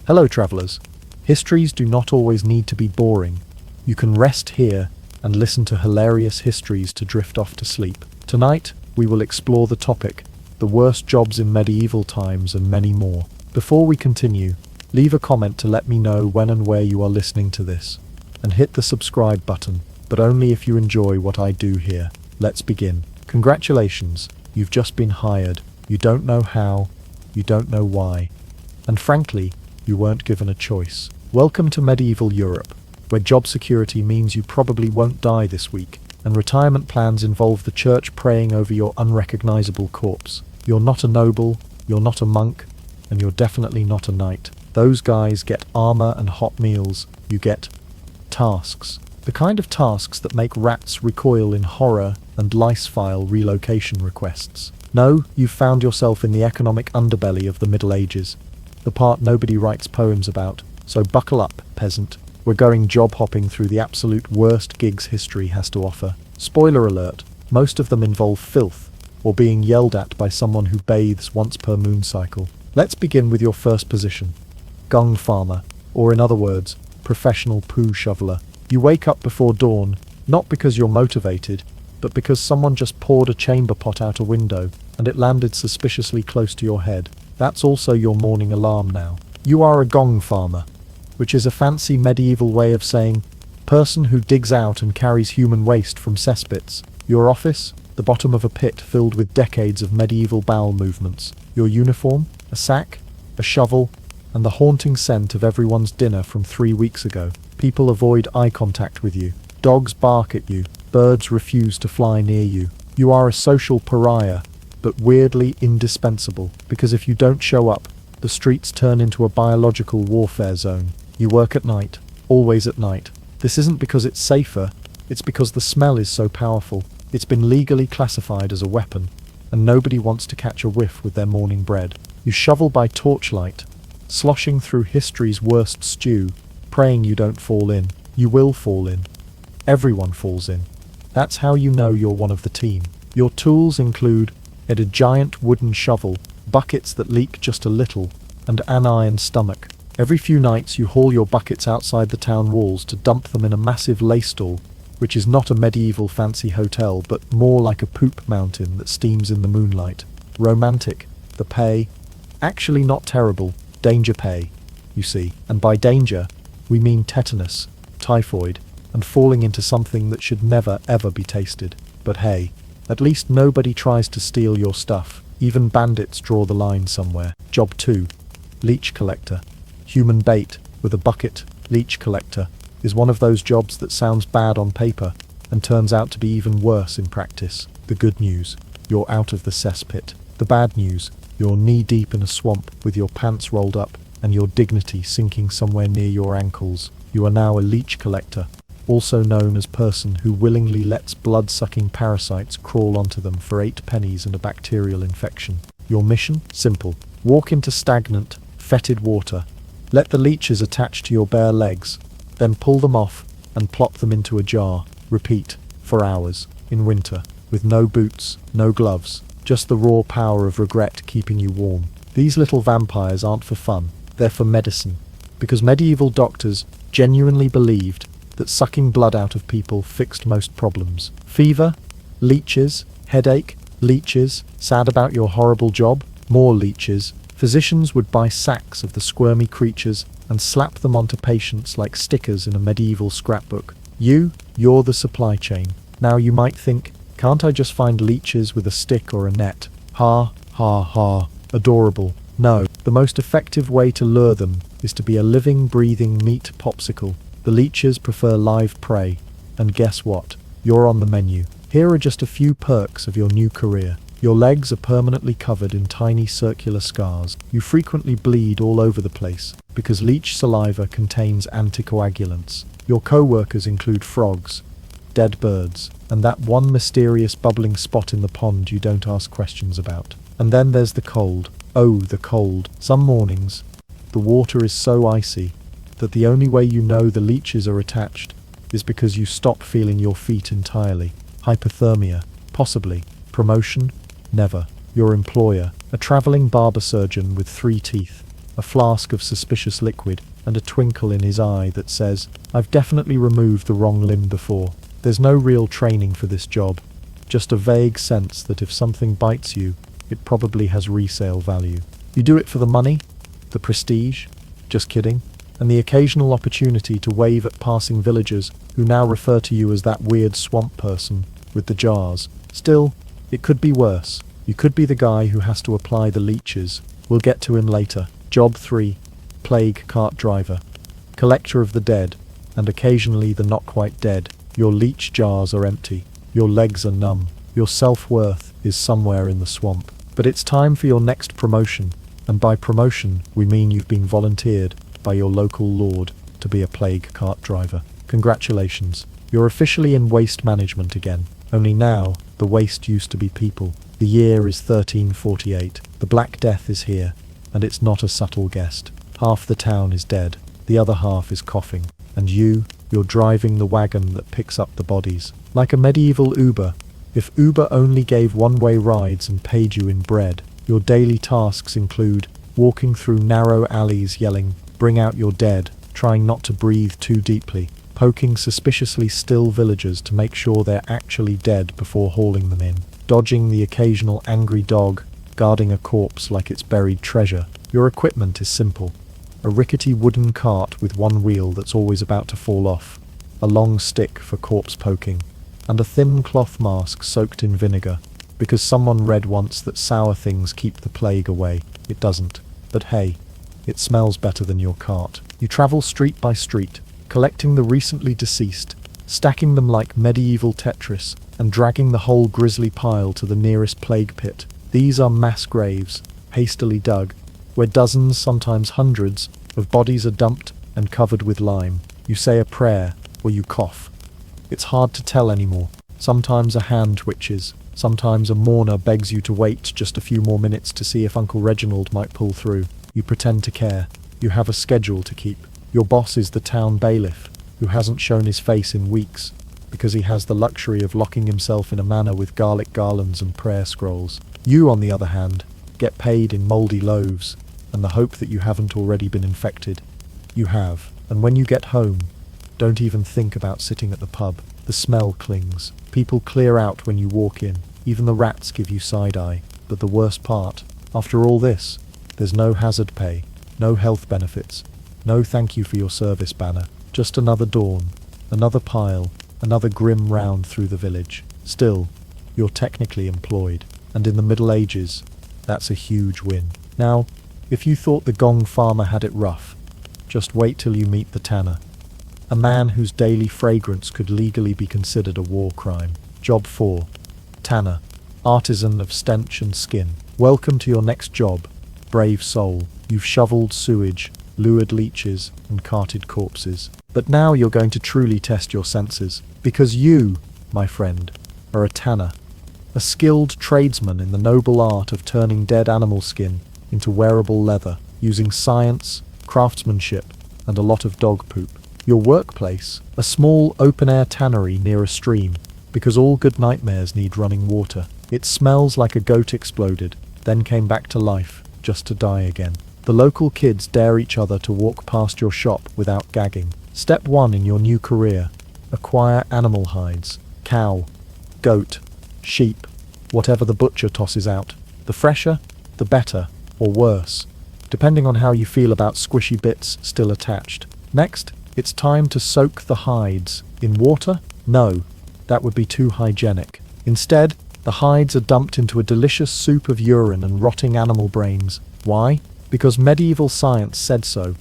Hello travellers. Histories do not always need to be boring. You can rest here and listen to hilarious histories to drift off to sleep. Tonight, we will explore the topic, the worst jobs in medieval times and many more. Before we continue, leave a comment to let me know when and where you are listening to this. And hit the subscribe button, but only if you enjoy what I do here. Let's begin. Congratulations, you've just been hired. You don't know how, you don't know why. And frankly, you weren't given a choice. Welcome to medieval Europe, where job security means you probably won't die this week, and retirement plans involve the church praying over your unrecognizable corpse. You're not a noble, you're not a monk, and you're definitely not a knight. Those guys get armor and hot meals. You get tasks. The kind of tasks that make rats recoil in horror and lice file relocation requests. No, you've found yourself in the economic underbelly of the Middle Ages. The part nobody writes poems about. So buckle up, peasant. We're going job hopping through the absolute worst gigs history has to offer. Spoiler alert, most of them involve filth, or being yelled at by someone who bathes once per moon cycle. Let's begin with your first position. Gong farmer, or in other words, professional poo shoveler. You wake up before dawn, not because you're motivated, but because someone just poured a chamber pot out a window, and it landed suspiciously close to your head. That's also your morning alarm now. You are a gong farmer, which is a fancy medieval way of saying person who digs out and carries human waste from cesspits. Your office, the bottom of a pit filled with decades of medieval bowel movements. Your uniform, a sack, a shovel, and the haunting scent of everyone's dinner from 3 weeks ago. People avoid eye contact with you. Dogs bark at you. Birds refuse to fly near you. You are a social pariah, but weirdly indispensable, because if you don't show up, the streets turn into a biological warfare zone. You work at night, always at night. This isn't because it's safer, it's because the smell is so powerful. It's been legally classified as a weapon, and nobody wants to catch a whiff with their morning bread. You shovel by torchlight, sloshing through history's worst stew, praying you don't fall in. You will fall in. Everyone falls in. That's how you know you're one of the team. Your tools include a giant wooden shovel, buckets that leak just a little, and an iron stomach. Every few nights you haul your buckets outside the town walls to dump them in a massive lay stall, which is not a medieval fancy hotel, but more like a poop mountain that steams in the moonlight. Romantic. The pay? Actually not terrible. Danger pay, you see. And by danger, we mean tetanus, typhoid, and falling into something that should never ever be tasted. But hey, at least nobody tries to steal your stuff. Even bandits draw the line somewhere. Job 2. Leech collector. Human bait with a bucket. Leech collector is one of those jobs that sounds bad on paper and turns out to be even worse in practice. The good news, you're out of the cesspit. The bad news, you're knee-deep in a swamp with your pants rolled up and your dignity sinking somewhere near your ankles. You are now a leech collector, also known as person who willingly lets blood-sucking parasites crawl onto them for 8 pennies and a bacterial infection. Your mission? Simple. Walk into stagnant, fetid water. Let the leeches attach to your bare legs, then pull them off and plop them into a jar. Repeat, for hours, in winter, with no boots, no gloves, just the raw power of regret keeping you warm. These little vampires aren't for fun, they're for medicine, because medieval doctors genuinely believed that sucking blood out of people fixed most problems. Fever, leeches, headache, leeches, sad about your horrible job, more leeches. Physicians would buy sacks of the squirmy creatures and slap them onto patients like stickers in a medieval scrapbook. You're the supply chain. Now you might think, can't I just find leeches with a stick or a net? Ha, ha, ha. Adorable. No, the most effective way to lure them is to be a living, breathing meat popsicle. The leeches prefer live prey, and guess what? You're on the menu. Here are just a few perks of your new career. Your legs are permanently covered in tiny circular scars. You frequently bleed all over the place, because leech saliva contains anticoagulants. Your co-workers include frogs, dead birds, and that one mysterious bubbling spot in the pond you don't ask questions about. And then there's the cold. Oh, the cold. Some mornings, the water is so icy that the only way you know the leeches are attached is because you stop feeling your feet entirely. Hypothermia, possibly. Promotion, never. Your employer, a traveling barber surgeon with 3 teeth, a flask of suspicious liquid, and a twinkle in his eye that says, "I've definitely removed the wrong limb before." There's no real training for this job, just a vague sense that if something bites you, it probably has resale value. You do it for the money? The prestige? Just kidding. And the occasional opportunity to wave at passing villagers who now refer to you as that weird swamp person with the jars. Still, it could be worse. You could be the guy who has to apply the leeches. We'll get to him later. Job 3. Plague cart driver. Collector of the dead, and occasionally the not quite dead. Your leech jars are empty. Your legs are numb. Your self-worth is somewhere in the swamp. But it's time for your next promotion. And by promotion, we mean you've been volunteered by your local lord to be a plague cart driver. Congratulations. You're officially in waste management again. Only now, the waste used to be people. The year is 1348. The Black Death is here, and it's not a subtle guest. Half the town is dead. The other half is coughing. And you're driving the wagon that picks up the bodies. Like a medieval Uber. If Uber only gave one-way rides and paid you in bread. Your daily tasks include walking through narrow alleys yelling, "Bring out your dead," trying not to breathe too deeply, poking suspiciously still villagers to make sure they're actually dead before hauling them in, dodging the occasional angry dog, guarding a corpse like it's buried treasure. Your equipment is simple. A rickety wooden cart with one wheel that's always about to fall off, a long stick for corpse poking, and a thin cloth mask soaked in vinegar, because someone read once that sour things keep the plague away. It doesn't. But hey, it smells better than your cart. You travel street by street, collecting the recently deceased, stacking them like medieval Tetris, and dragging the whole grisly pile to the nearest plague pit. These are mass graves, hastily dug, where dozens, sometimes hundreds, of bodies are dumped and covered with lime. You say a prayer, or you cough. It's hard to tell anymore. Sometimes a hand twitches. Sometimes a mourner begs you to wait just a few more minutes to see if Uncle Reginald might pull through. You pretend to care. You have a schedule to keep. Your boss is the town bailiff, who hasn't shown his face in weeks, because he has the luxury of locking himself in a manor with garlic garlands and prayer scrolls. You, on the other hand, get paid in mouldy loaves, and the hope that you haven't already been infected. You have. And when you get home, don't even think about sitting at the pub. The smell clings. People clear out when you walk in. Even the rats give you side-eye. But the worst part, after all this, there's no hazard pay, no health benefits, no thank you for your service banner. Just another dawn, another pile, another grim round through the village. Still, you're technically employed. And in the Middle Ages, that's a huge win. Now, if you thought the Gong farmer had it rough, just wait till you meet the tanner. A man whose daily fragrance could legally be considered a war crime. Job 4. Tanner. Artisan of stench and skin. Welcome to your next job, brave soul. You've shoveled sewage, lured leeches, and carted corpses. But now you're going to truly test your senses. Because you, my friend, are a tanner. A skilled tradesman in the noble art of turning dead animal skin into wearable leather, using science, craftsmanship, and a lot of dog poop. Your workplace, a small open-air tannery near a stream, because all good nightmares need running water. It smells like a goat exploded, then came back to life, just to die again. The local kids dare each other to walk past your shop without gagging. Step 1 in your new career. Acquire animal hides. Cow, goat, sheep, whatever the butcher tosses out. The fresher, the better, or worse, depending on how you feel about squishy bits still attached. Next, it's time to soak the hides. In water? No, that would be too hygienic. Instead, the hides are dumped into a delicious soup of urine and rotting animal brains. Why? Because medieval science said so.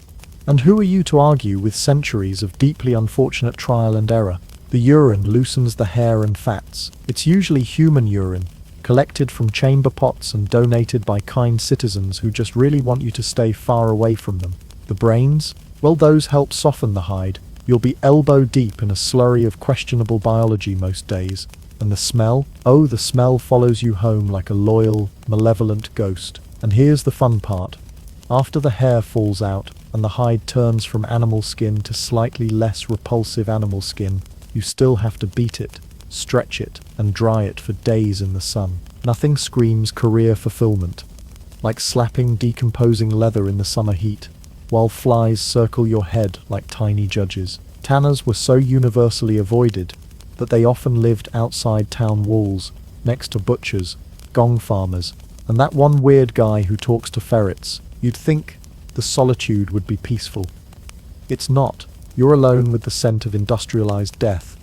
And who are you to argue with centuries of deeply unfortunate trial and error? The urine loosens the hair and fats. It's usually human urine, collected from chamber pots and donated by kind citizens who just really want you to stay far away from them. The brains? Well, those help soften the hide. You'll be elbow deep in a slurry of questionable biology most days. And the smell? Oh, the smell follows you home like a loyal, malevolent ghost. And here's the fun part. After the hair falls out and the hide turns from animal skin to slightly less repulsive animal skin, you still have to beat it, stretch it, and dry it for days in the sun. Nothing screams career fulfillment like slapping decomposing leather in the summer heat, while flies circle your head like tiny judges. Tanners were so universally avoided that they often lived outside town walls, next to butchers, gong farmers, and that one weird guy who talks to ferrets. You'd think the solitude would be peaceful. It's not. You're alone with the scent of industrialized death,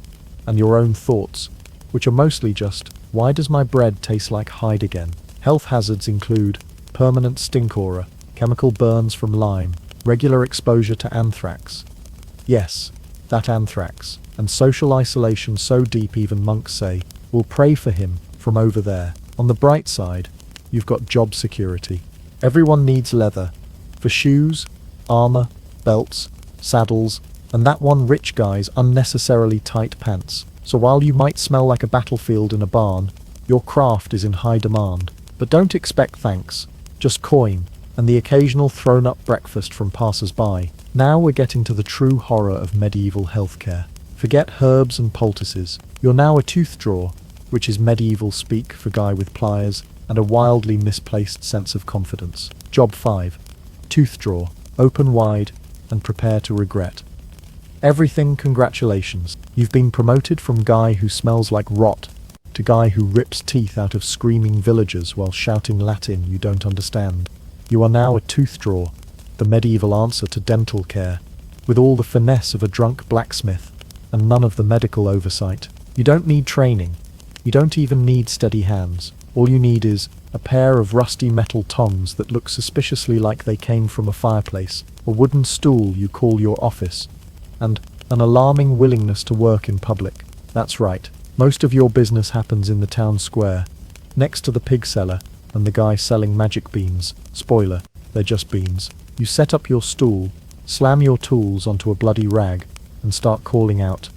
and your own thoughts, which are mostly just, why does my bread taste like hide again? Health hazards include permanent stink aura, chemical burns from lime, regular exposure to anthrax. Yes, that anthrax, and social isolation so deep even monks say, we'll pray for him from over there. On the bright side, you've got job security. Everyone needs leather, for shoes, armor, belts, saddles, and that one rich guy's unnecessarily tight pants. So while you might smell like a battlefield in a barn, your craft is in high demand. But don't expect thanks, just coin, and the occasional thrown-up breakfast from passers-by. Now we're getting to the true horror of medieval healthcare. Forget herbs and poultices. You're now a tooth drawer, which is medieval speak for guy with pliers, and a wildly misplaced sense of confidence. Job 5. Tooth drawer. Open wide, and prepare to regret. Everything congratulations. You've been promoted from guy who smells like rot to guy who rips teeth out of screaming villagers while shouting Latin you don't understand. You are now a tooth drawer, the medieval answer to dental care, with all the finesse of a drunk blacksmith, and none of the medical oversight. You don't need training. You don't even need steady hands. All you need is a pair of rusty metal tongs that look suspiciously like they came from a fireplace, a wooden stool you call your office, and an alarming willingness to work in public. That's right. Most of your business happens in the town square, next to the pig seller and the guy selling magic beans. Spoiler, they're just beans. You set up your stool, slam your tools onto a bloody rag, and start calling out,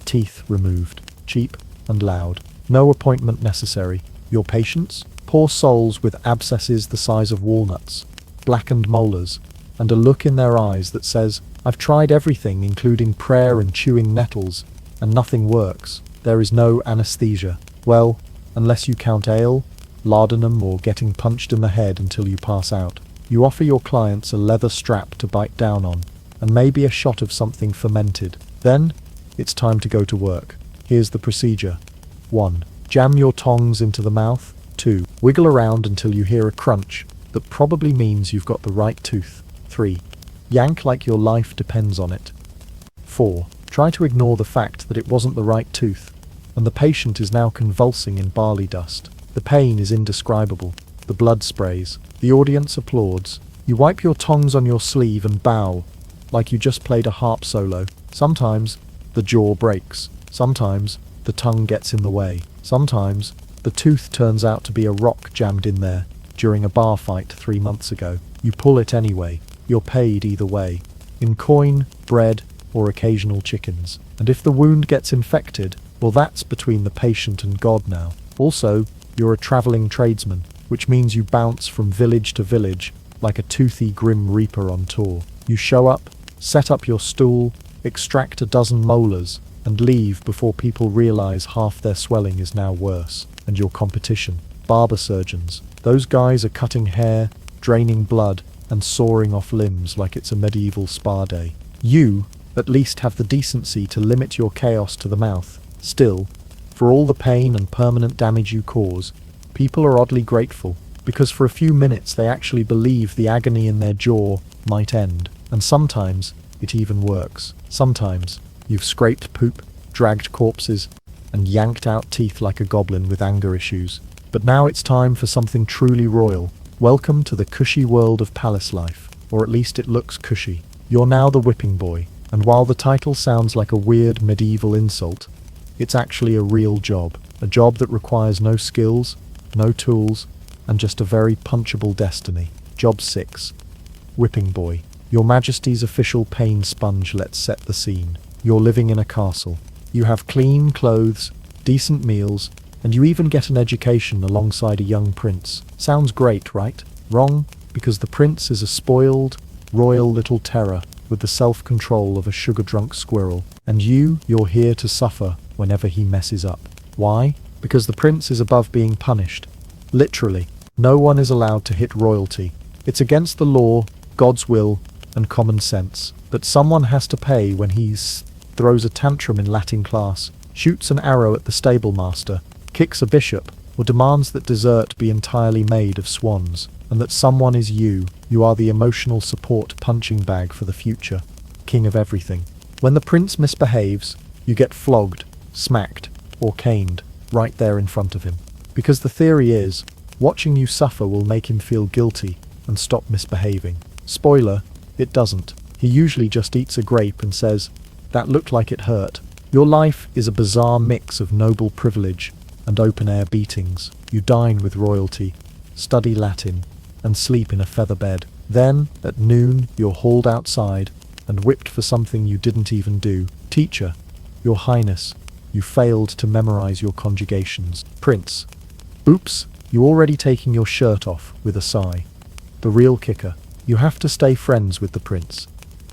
teeth removed, cheap and loud. No appointment necessary. Your patients? Poor souls with abscesses the size of walnuts, blackened molars, and a look in their eyes that says, I've tried everything including prayer and chewing nettles, and nothing works. There is no anesthesia. Well, unless you count ale, laudanum, or getting punched in the head until you pass out. You offer your clients a leather strap to bite down on, and maybe a shot of something fermented. Then, it's time to go to work. Here's the procedure. 1. Jam your tongs into the mouth. 2. Wiggle around until you hear a crunch that probably means you've got the right tooth. 3. Yank like your life depends on it. 4. Try to ignore the fact that it wasn't the right tooth, and the patient is now convulsing in barley dust. The pain is indescribable. The blood sprays. The audience applauds. You wipe your tongs on your sleeve and bow, like you just played a harp solo. Sometimes the jaw breaks. Sometimes the tongue gets in the way. Sometimes the tooth turns out to be a rock jammed in there during a bar fight 3 months ago. You pull it anyway. You're paid either way, in coin, bread, or occasional chickens. And if the wound gets infected, well, that's between the patient and God now. Also, you're a traveling tradesman, which means you bounce from village to village like a toothy grim reaper on tour. You show up, set up your stool, extract a dozen molars, and leave before people realize half their swelling is now worse. And your competition, barber surgeons. Those guys are cutting hair, draining blood, and sawing off limbs like it's a medieval spa day. You, at least, have the decency to limit your chaos to the mouth. Still, for all the pain and permanent damage you cause, people are oddly grateful, because for a few minutes they actually believe the agony in their jaw might end. And sometimes it even works. Sometimes you've scraped poop, dragged corpses, and yanked out teeth like a goblin with anger issues. But now it's time for something truly royal. Welcome to the cushy world of palace life, or at least it looks cushy. You're now the whipping boy, and while the title sounds like a weird medieval insult, it's actually a real job. A job that requires no skills, no tools, and just a very punchable destiny. Job 6. Whipping boy. Your Majesty's official pain sponge. Let's set the scene. You're living in a castle. You have clean clothes, decent meals, and you even get an education alongside a young prince. Sounds great, right? Wrong, because the prince is a spoiled, royal little terror with the self-control of a sugar-drunk squirrel. And you're here to suffer whenever he messes up. Why? Because the prince is above being punished. Literally. No one is allowed to hit royalty. It's against the law, God's will, and common sense. But someone has to pay when he throws a tantrum in Latin class, shoots an arrow at the stable master, kicks a bishop, or demands that dessert be entirely made of swans, and that someone is you. You are the emotional support punching bag for the future, king of everything. When the prince misbehaves, you get flogged, smacked, or caned, right there in front of him. Because the theory is, watching you suffer will make him feel guilty and stop misbehaving. Spoiler, it doesn't. He usually just eats a grape and says, "That looked like it hurt." Your life is a bizarre mix of noble privilege and open-air beatings. You dine with royalty, study Latin, and sleep in a feather bed. Then, at noon, you're hauled outside and whipped for something you didn't even do. Teacher, Your Highness, you failed to memorize your conjugations. Prince, oops, you already taking your shirt off with a sigh. The real kicker, you have to stay friends with the prince.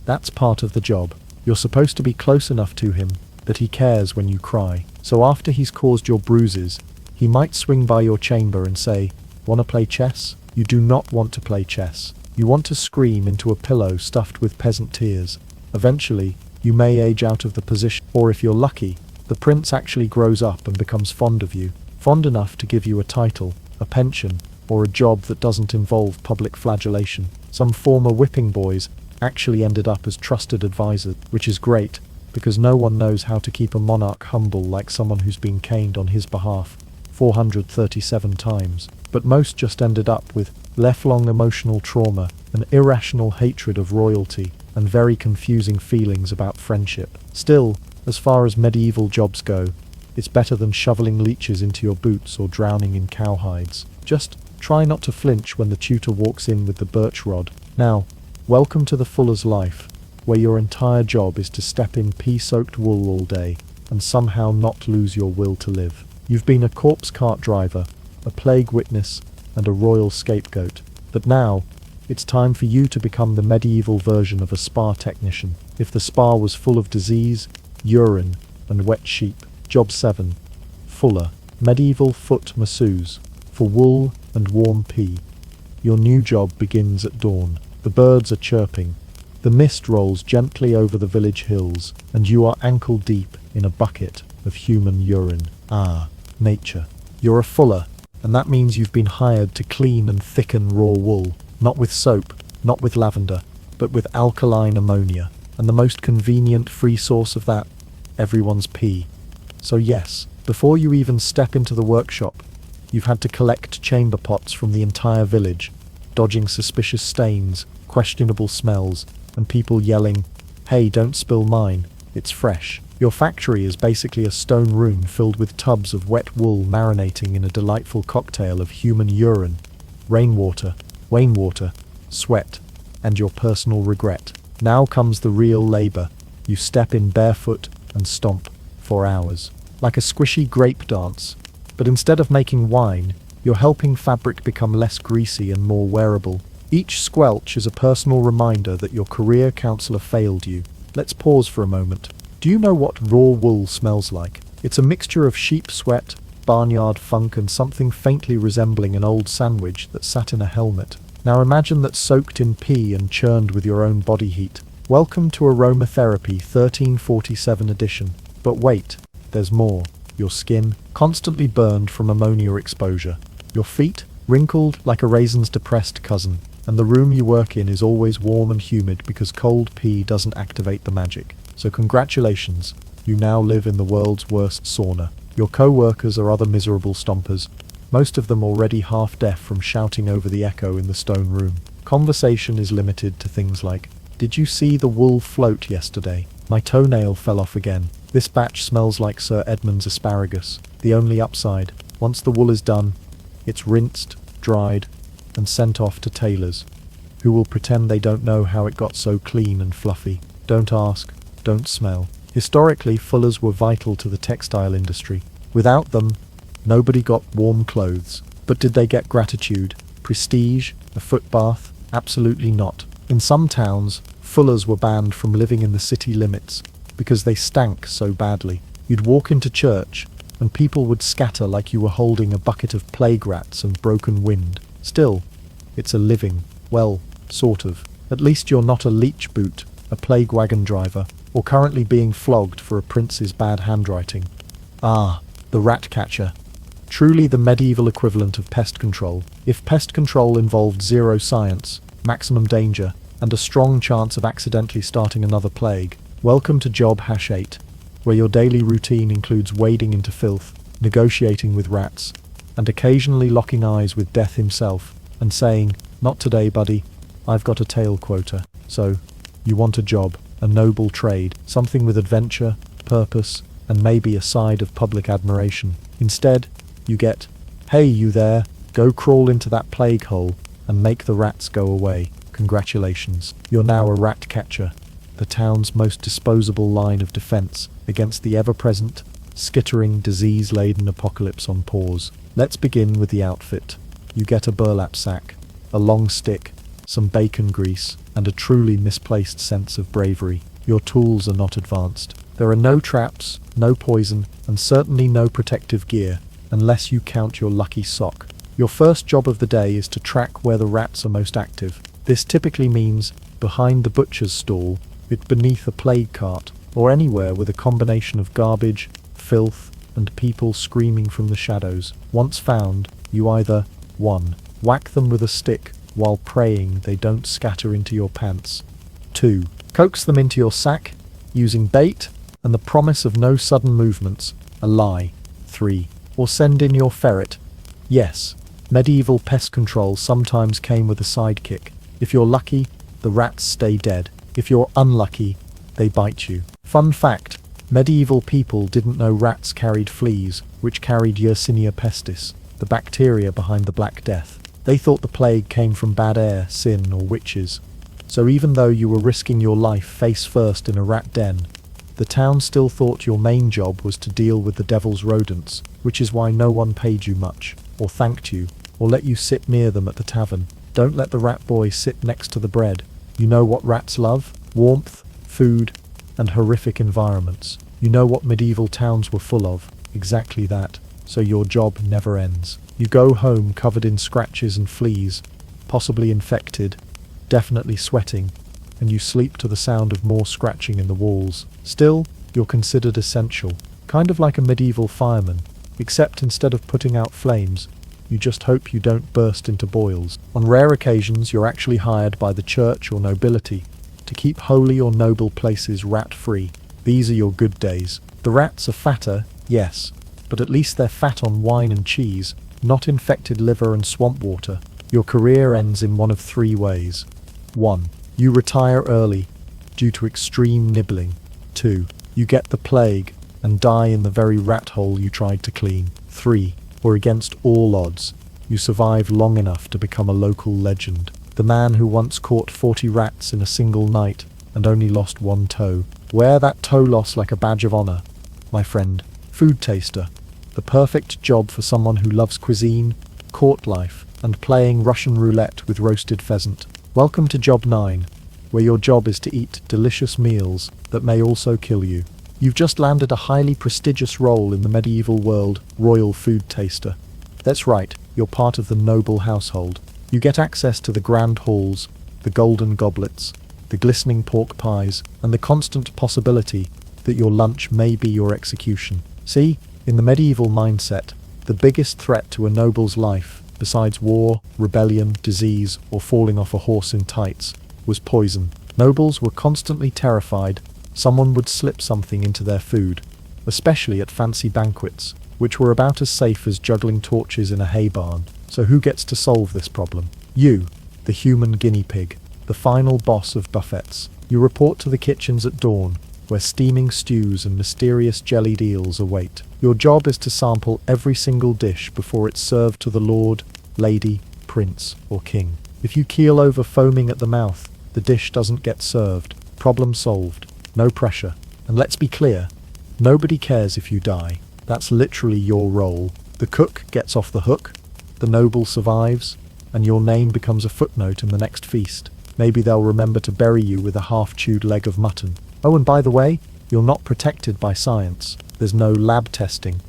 That's part of the job. You're supposed to be close enough to him that he cares when you cry. So after he's caused your bruises, he might swing by your chamber and say, "Wanna play chess?" You do not want to play chess. You want to scream into a pillow stuffed with peasant tears. Eventually, you may age out of the position, or if you're lucky, the prince actually grows up and becomes fond of you, fond enough to give you a title, a pension, or a job that doesn't involve public flagellation. Some former whipping boys actually ended up as trusted advisors, which is great, because no one knows how to keep a monarch humble like someone who's been caned on his behalf 437 times. But most just ended up with lifelong emotional trauma, an irrational hatred of royalty, and very confusing feelings about friendship. Still, as far as medieval jobs go, it's better than shoveling leeches into your boots or drowning in cowhides. Just try not to flinch when the tutor walks in with the birch rod. Now, welcome to the fuller's life, where your entire job is to step in pea-soaked wool all day and somehow not lose your will to live. You've been a corpse cart driver, a plague witness, and a royal scapegoat. But now, it's time for you to become the medieval version of a spa technician. If the spa was full of disease, urine, and wet sheep. Job 7. Fuller. Medieval foot masseuse. For wool and warm pea. Your new job begins at dawn. The birds are chirping. The mist rolls gently over the village hills, and you are ankle deep in a bucket of human urine. Ah, nature. You're a fuller, and that means you've been hired to clean and thicken raw wool, not with soap, not with lavender, but with alkaline ammonia. And the most convenient free source of that, everyone's pee. So yes, before you even step into the workshop, you've had to collect chamber pots from the entire village, dodging suspicious stains, questionable smells, and people yelling, "Hey, don't spill mine, it's fresh." Your factory is basically a stone room filled with tubs of wet wool marinating in a delightful cocktail of human urine, rainwater, water, sweat, and your personal regret. Now comes the real labor. You step in barefoot and stomp for hours, like a squishy grape dance. But instead of making wine, you're helping fabric become less greasy and more wearable. Each squelch is a personal reminder that your career counselor failed you. Let's pause for a moment. Do you know what raw wool smells like? It's a mixture of sheep sweat, barnyard funk, and something faintly resembling an old sandwich that sat in a helmet. Now imagine that soaked in pee and churned with your own body heat. Welcome to Aromatherapy 1347 edition. But wait, there's more. Your skin, constantly burned from ammonia exposure. Your feet, wrinkled like a raisin's depressed cousin. And the room you work in is always warm and humid because cold pee doesn't activate the magic. So congratulations, you now live in the world's worst sauna. Your co-workers are other miserable stompers, most of them already half-deaf from shouting over the echo in the stone room. Conversation is limited to things like, "Did you see the wool float yesterday? My toenail fell off again. This batch smells like Sir Edmund's asparagus." The only upside, once the wool is done, it's rinsed, dried, and sent off to tailors, who will pretend they don't know how it got so clean and fluffy. Don't ask, don't smell. Historically, fullers were vital to the textile industry. Without them, nobody got warm clothes. But did they get gratitude, prestige, a foot bath? Absolutely not. In some towns, fullers were banned from living in the city limits because they stank so badly. You'd walk into church, and people would scatter like you were holding a bucket of plague rats and broken wind. Still, it's a living, well, sort of. At least you're not a leech boot, a plague wagon driver, or currently being flogged for a prince's bad handwriting. Ah, the rat catcher. Truly the medieval equivalent of pest control. If pest control involved zero science, maximum danger, and a strong chance of accidentally starting another plague, welcome to Job #8, where your daily routine includes wading into filth, negotiating with rats, and occasionally locking eyes with death himself, and saying, "Not today, buddy, I've got a tail quota." So, you want a job, a noble trade, something with adventure, purpose, and maybe a side of public admiration. Instead, you get, "Hey, you there, go crawl into that plague hole and make the rats go away. Congratulations, you're now a rat catcher, the town's most disposable line of defense against the ever-present, skittering, disease-laden apocalypse on pause." Let's begin with the outfit. You get a burlap sack, a long stick, some bacon grease, and a truly misplaced sense of bravery. Your tools are not advanced. There are no traps, no poison, and certainly no protective gear, unless you count your lucky sock. Your first job of the day is to track where the rats are most active. This typically means behind the butcher's stall, beneath a plague cart, or anywhere with a combination of garbage, filth, and people screaming from the shadows. Once found, you either 1. Whack them with a stick while praying they don't scatter into your pants. 2. Coax them into your sack using bait and the promise of no sudden movements, a lie. 3. Or send in your ferret. Yes, medieval pest control sometimes came with a sidekick. If you're lucky, the rats stay dead. If you're unlucky, they bite you. Fun fact, medieval people didn't know rats carried fleas, which carried Yersinia pestis, the bacteria behind the Black Death. They thought the plague came from bad air, sin, or witches. So even though you were risking your life face first in a rat den, the town still thought your main job was to deal with the devil's rodents, which is why no one paid you much, or thanked you, or let you sit near them at the tavern. Don't let the rat boy sit next to the bread. You know what rats love? Warmth, food, and horrific environments. You know what medieval towns were full of? Exactly that. So your job never ends. You go home covered in scratches and fleas, possibly infected, definitely sweating, and you sleep to the sound of more scratching in the walls. Still, you're considered essential, kind of like a medieval fireman, except instead of putting out flames, you just hope you don't burst into boils. On rare occasions, you're actually hired by the church or nobility to keep holy or noble places rat-free. These are your good days. The rats are fatter, yes, but at least they're fat on wine and cheese, not infected liver and swamp water. Your career ends in one of 3 ways. 1. You retire early, due to extreme nibbling. 2. You get the plague, and die in the very rat hole you tried to clean. 3. Or against all odds, you survive long enough to become a local legend. The man who once caught 40 rats in a single night, and only lost 1 toe. Wear that toe loss like a badge of honor, my friend. Food taster. The perfect job for someone who loves cuisine, court life, and playing Russian roulette with roasted pheasant. Welcome to Job 9, where your job is to eat delicious meals that may also kill you. You've just landed a highly prestigious role in the medieval world, royal food taster. That's right, you're part of the noble household. You get access to the grand halls, the golden goblets, the glistening pork pies, and the constant possibility that your lunch may be your execution. See, in the medieval mindset, the biggest threat to a noble's life, besides war, rebellion, disease, or falling off a horse in tights, was poison. Nobles were constantly terrified someone would slip something into their food, especially at fancy banquets, which were about as safe as juggling torches in a hay barn. So who gets to solve this problem? You, the human guinea pig, the final boss of buffets. You report to the kitchens at dawn, where steaming stews and mysterious jellied eels await. Your job is to sample every single dish before it's served to the lord, lady, prince, or king. If you keel over foaming at the mouth, the dish doesn't get served. Problem solved. No pressure. And let's be clear, nobody cares if you die. That's literally your role. The cook gets off the hook, the noble survives, and your name becomes a footnote in the next feast. Maybe they'll remember to bury you with a half-chewed leg of mutton. Oh, and by the way, you're not protected by science. There's no lab testing,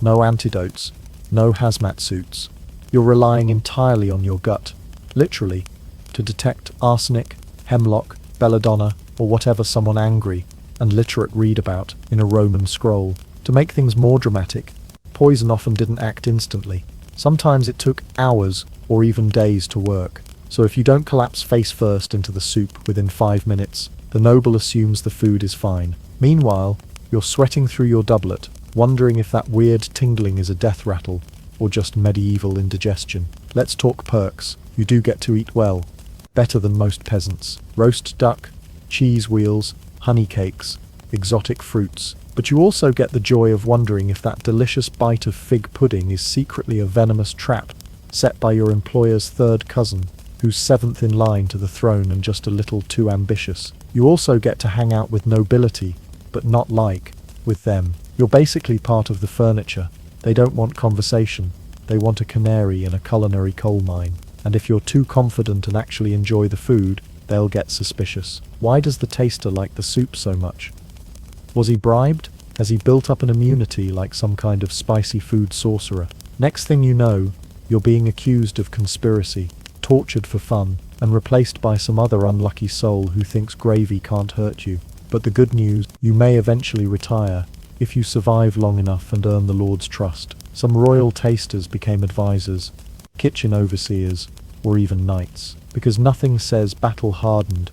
no antidotes, no hazmat suits. You're relying entirely on your gut, literally, to detect arsenic, hemlock, belladonna, or whatever someone angry and literate read about in a Roman scroll. To make things more dramatic, poison often didn't act instantly. Sometimes it took hours or even days to work. So if you don't collapse face first into the soup within 5 minutes, the noble assumes the food is fine. Meanwhile, you're sweating through your doublet, wondering if that weird tingling is a death rattle or just medieval indigestion. Let's talk perks. You do get to eat well, better than most peasants. Roast duck, cheese wheels, honey cakes, exotic fruits. But you also get the joy of wondering if that delicious bite of fig pudding is secretly a venomous trap set by your employer's third cousin, who's seventh in line to the throne and just a little too ambitious. You also get to hang out with nobility, but not like with them. You're basically part of the furniture. They don't want conversation. They want a canary in a culinary coal mine. And if you're too confident and actually enjoy the food, they'll get suspicious. Why does the taster like the soup so much? Was he bribed? Has he built up an immunity like some kind of spicy food sorcerer? Next thing you know, you're being accused of conspiracy, tortured for fun, and replaced by some other unlucky soul who thinks gravy can't hurt you. But the good news, you may eventually retire if you survive long enough and earn the Lord's trust. Some royal tasters became advisors, kitchen overseers, or even knights, because nothing says battle-hardened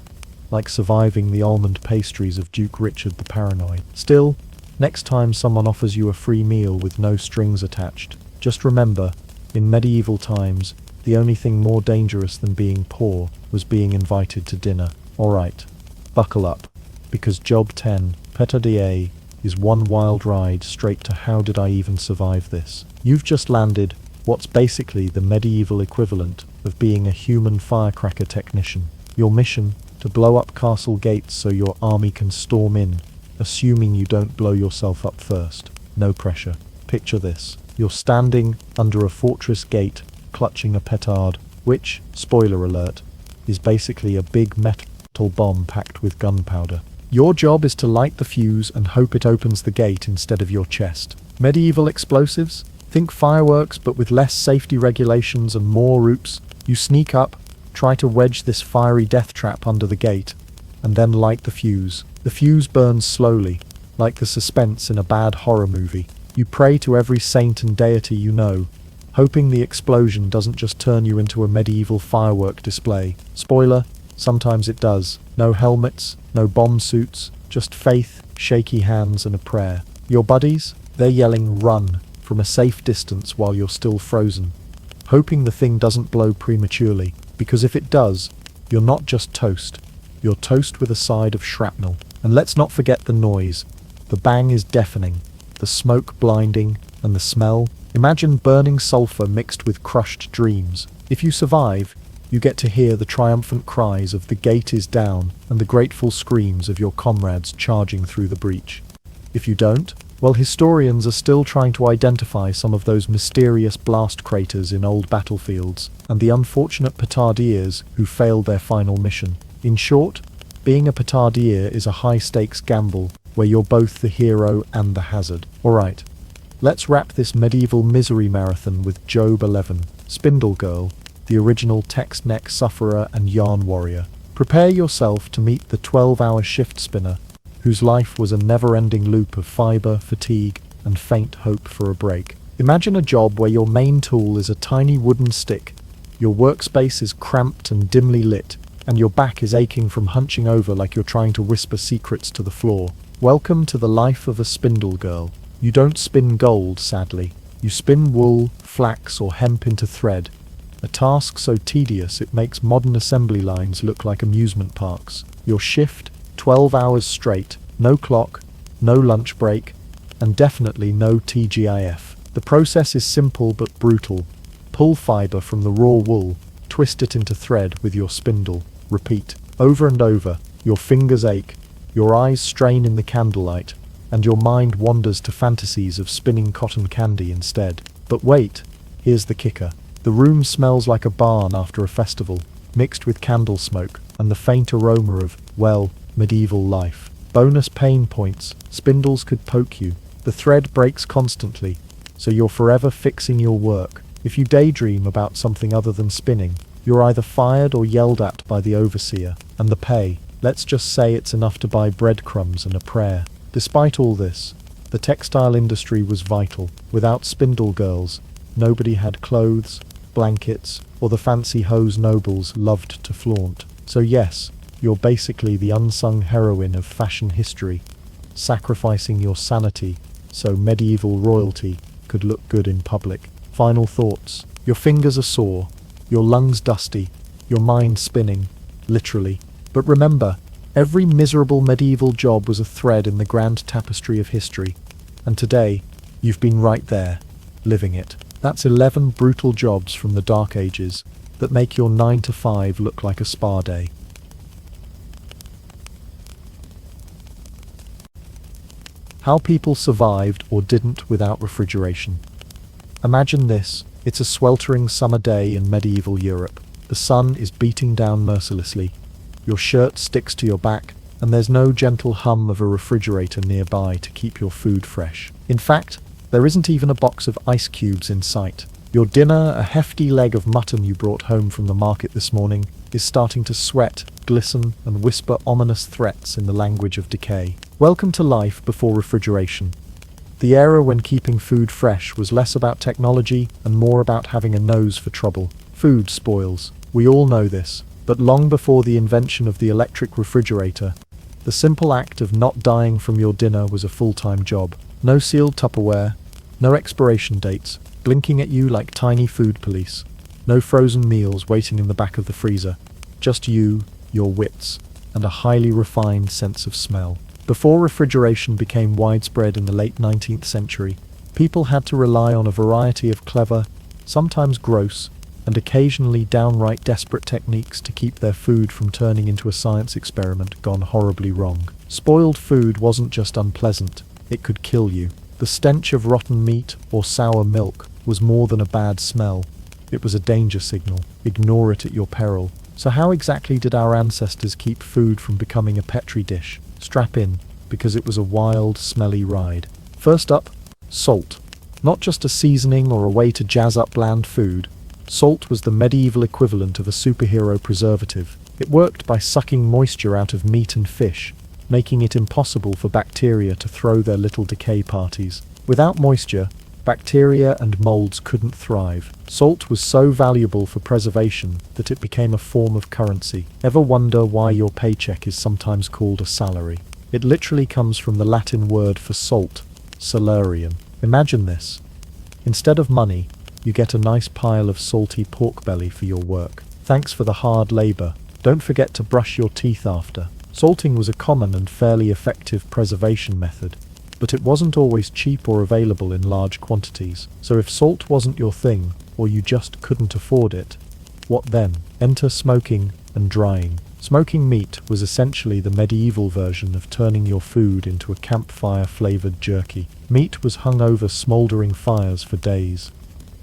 like surviving the almond pastries of Duke Richard the Paranoid. Still, next time someone offers you a free meal with no strings attached, just remember, in medieval times, the only thing more dangerous than being poor was being invited to dinner. Alright, buckle up, because Job 10, Petardie, is one wild ride straight to how did I even survive this. You've just landed what's basically the medieval equivalent of being a human firecracker technician. Your mission, to blow up castle gates so your army can storm in, assuming you don't blow yourself up first. No pressure. Picture this. You're standing under a fortress gate, clutching a petard, which, spoiler alert, is basically a big metal bomb packed with gunpowder. Your job is to light the fuse and hope it opens the gate instead of your chest. Medieval explosives? Think fireworks but with less safety regulations and more oops. You sneak up, try to wedge this fiery death trap under the gate, and then light the fuse. The fuse burns slowly, like the suspense in a bad horror movie. You pray to every saint and deity you know, hoping the explosion doesn't just turn you into a medieval firework display. Spoiler, sometimes it does. No helmets, no bomb suits, just faith, shaky hands and a prayer. Your buddies? They're yelling run from a safe distance while you're still frozen, hoping the thing doesn't blow prematurely. Because if it does, you're not just toast. You're toast with a side of shrapnel. And let's not forget the noise. The bang is deafening, the smoke blinding, and the smell. Imagine burning sulfur mixed with crushed dreams. If you survive, you get to hear the triumphant cries of the gate is down and the grateful screams of your comrades charging through the breach. If you don't, well, historians are still trying to identify some of those mysterious blast craters in old battlefields, and the unfortunate petardiers who failed their final mission. In short, being a petardier is a high-stakes gamble, where you're both the hero and the hazard. Alright, let's wrap this medieval misery marathon with Job 11, Spindle Girl, the original text-neck sufferer and yarn warrior. Prepare yourself to meet the 12-hour shift spinner, whose life was a never-ending loop of fiber, fatigue, and faint hope for a break. Imagine a job where your main tool is a tiny wooden stick, your workspace is cramped and dimly lit, and your back is aching from hunching over like you're trying to whisper secrets to the floor. Welcome to the life of a spindle girl. You don't spin gold, sadly. You spin wool, flax, or hemp into thread, a task so tedious it makes modern assembly lines look like amusement parks. Your shift, 12 hours straight, no clock, no lunch break, and definitely no TGIF. The process is simple but brutal. Pull fiber from the raw wool, twist it into thread with your spindle. Repeat. Over and over. Your fingers ache, your eyes strain in the candlelight, and your mind wanders to fantasies of spinning cotton candy instead. But wait, here's the kicker. The room smells like a barn after a festival, mixed with candle smoke and the faint aroma of, well, medieval life. Bonus pain points. Spindles could poke you. The thread breaks constantly, so you're forever fixing your work. If you daydream about something other than spinning, you're either fired or yelled at by the overseer, and the pay, let's just say it's enough to buy breadcrumbs and a prayer. Despite all this, the textile industry was vital. Without spindle girls, nobody had clothes, blankets, or the fancy hose nobles loved to flaunt. So yes, you're basically the unsung heroine of fashion history, sacrificing your sanity so medieval royalty could look good in public. Final thoughts. Your fingers are sore, your lungs dusty, your mind spinning, literally. But remember, every miserable medieval job was a thread in the grand tapestry of history. And today, you've been right there, living it. That's 11 brutal jobs from the Dark Ages that make your 9 to 5 look like a spa day. How people survived or didn't without refrigeration. Imagine this, it's a sweltering summer day in medieval Europe. The sun is beating down mercilessly. Your shirt sticks to your back, and there's no gentle hum of a refrigerator nearby to keep your food fresh. In fact, there isn't even a box of ice cubes in sight. Your dinner, a hefty leg of mutton you brought home from the market this morning, is starting to sweat, glisten, and whisper ominous threats in the language of decay. Welcome to life before refrigeration. The era when keeping food fresh was less about technology and more about having a nose for trouble. Food spoils. We all know this. But long before the invention of the electric refrigerator, the simple act of not dying from your dinner was a full-time job. No sealed Tupperware, no expiration dates, blinking at you like tiny food police. No frozen meals waiting in the back of the freezer. Just you, your wits, and a highly refined sense of smell. Before refrigeration became widespread in the late 19th century, people had to rely on a variety of clever, sometimes gross, and occasionally downright desperate techniques to keep their food from turning into a science experiment gone horribly wrong. Spoiled food wasn't just unpleasant, it could kill you. The stench of rotten meat or sour milk was more than a bad smell. It was a danger signal. Ignore it at your peril. So how exactly did our ancestors keep food from becoming a petri dish? Strap in, because it was a wild, smelly ride. First up, salt. Not just a seasoning or a way to jazz up bland food. Salt was the medieval equivalent of a superhero preservative. It worked by sucking moisture out of meat and fish, making it impossible for bacteria to throw their little decay parties. Without moisture, bacteria and molds couldn't thrive. Salt was so valuable for preservation that it became a form of currency. Ever wonder why your paycheck is sometimes called a salary? It literally comes from the Latin word for salt, salarium. Imagine this. Instead of money, you get a nice pile of salty pork belly for your work. Thanks for the hard labor. Don't forget to brush your teeth after. Salting was a common and fairly effective preservation method, but it wasn't always cheap or available in large quantities. So if salt wasn't your thing, or you just couldn't afford it, what then? Enter smoking and drying. Smoking meat was essentially the medieval version of turning your food into a campfire-flavored jerky. Meat was hung over smoldering fires for days,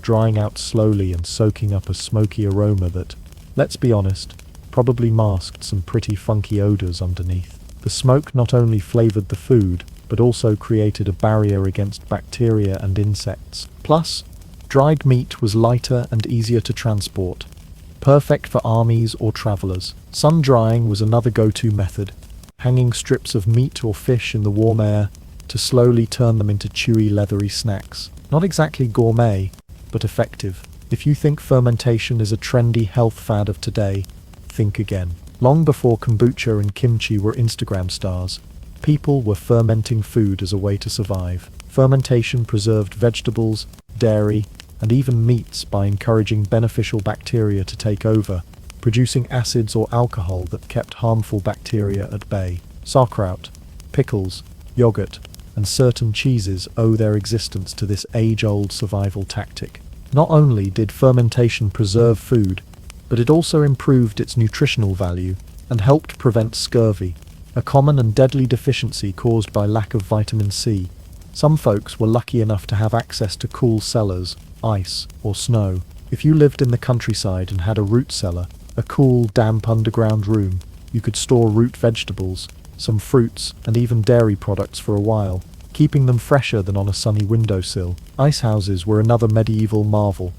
drying out slowly and soaking up a smoky aroma that, let's be honest, probably masked some pretty funky odors underneath. The smoke not only flavored the food, but also created a barrier against bacteria and insects. Plus, dried meat was lighter and easier to transport, perfect for armies or travelers. Sun drying was another go-to method, hanging strips of meat or fish in the warm air to slowly turn them into chewy, leathery snacks. Not exactly gourmet, but effective. If you think fermentation is a trendy health fad of today, think again. Long before kombucha and kimchi were Instagram stars, people were fermenting food as a way to survive. Fermentation preserved vegetables, dairy, and even meats by encouraging beneficial bacteria to take over, producing acids or alcohol that kept harmful bacteria at bay. Sauerkraut, pickles, yogurt, and certain cheeses owe their existence to this age-old survival tactic. Not only did fermentation preserve food, but it also improved its nutritional value and helped prevent scurvy, a common and deadly deficiency caused by lack of vitamin C. Some folks were lucky enough to have access to cool cellars, ice, or snow. If you lived in the countryside and had a root cellar, a cool, damp underground room, you could store root vegetables, some fruits, and even dairy products for a while, keeping them fresher than on a sunny windowsill. Ice houses were another medieval marvel.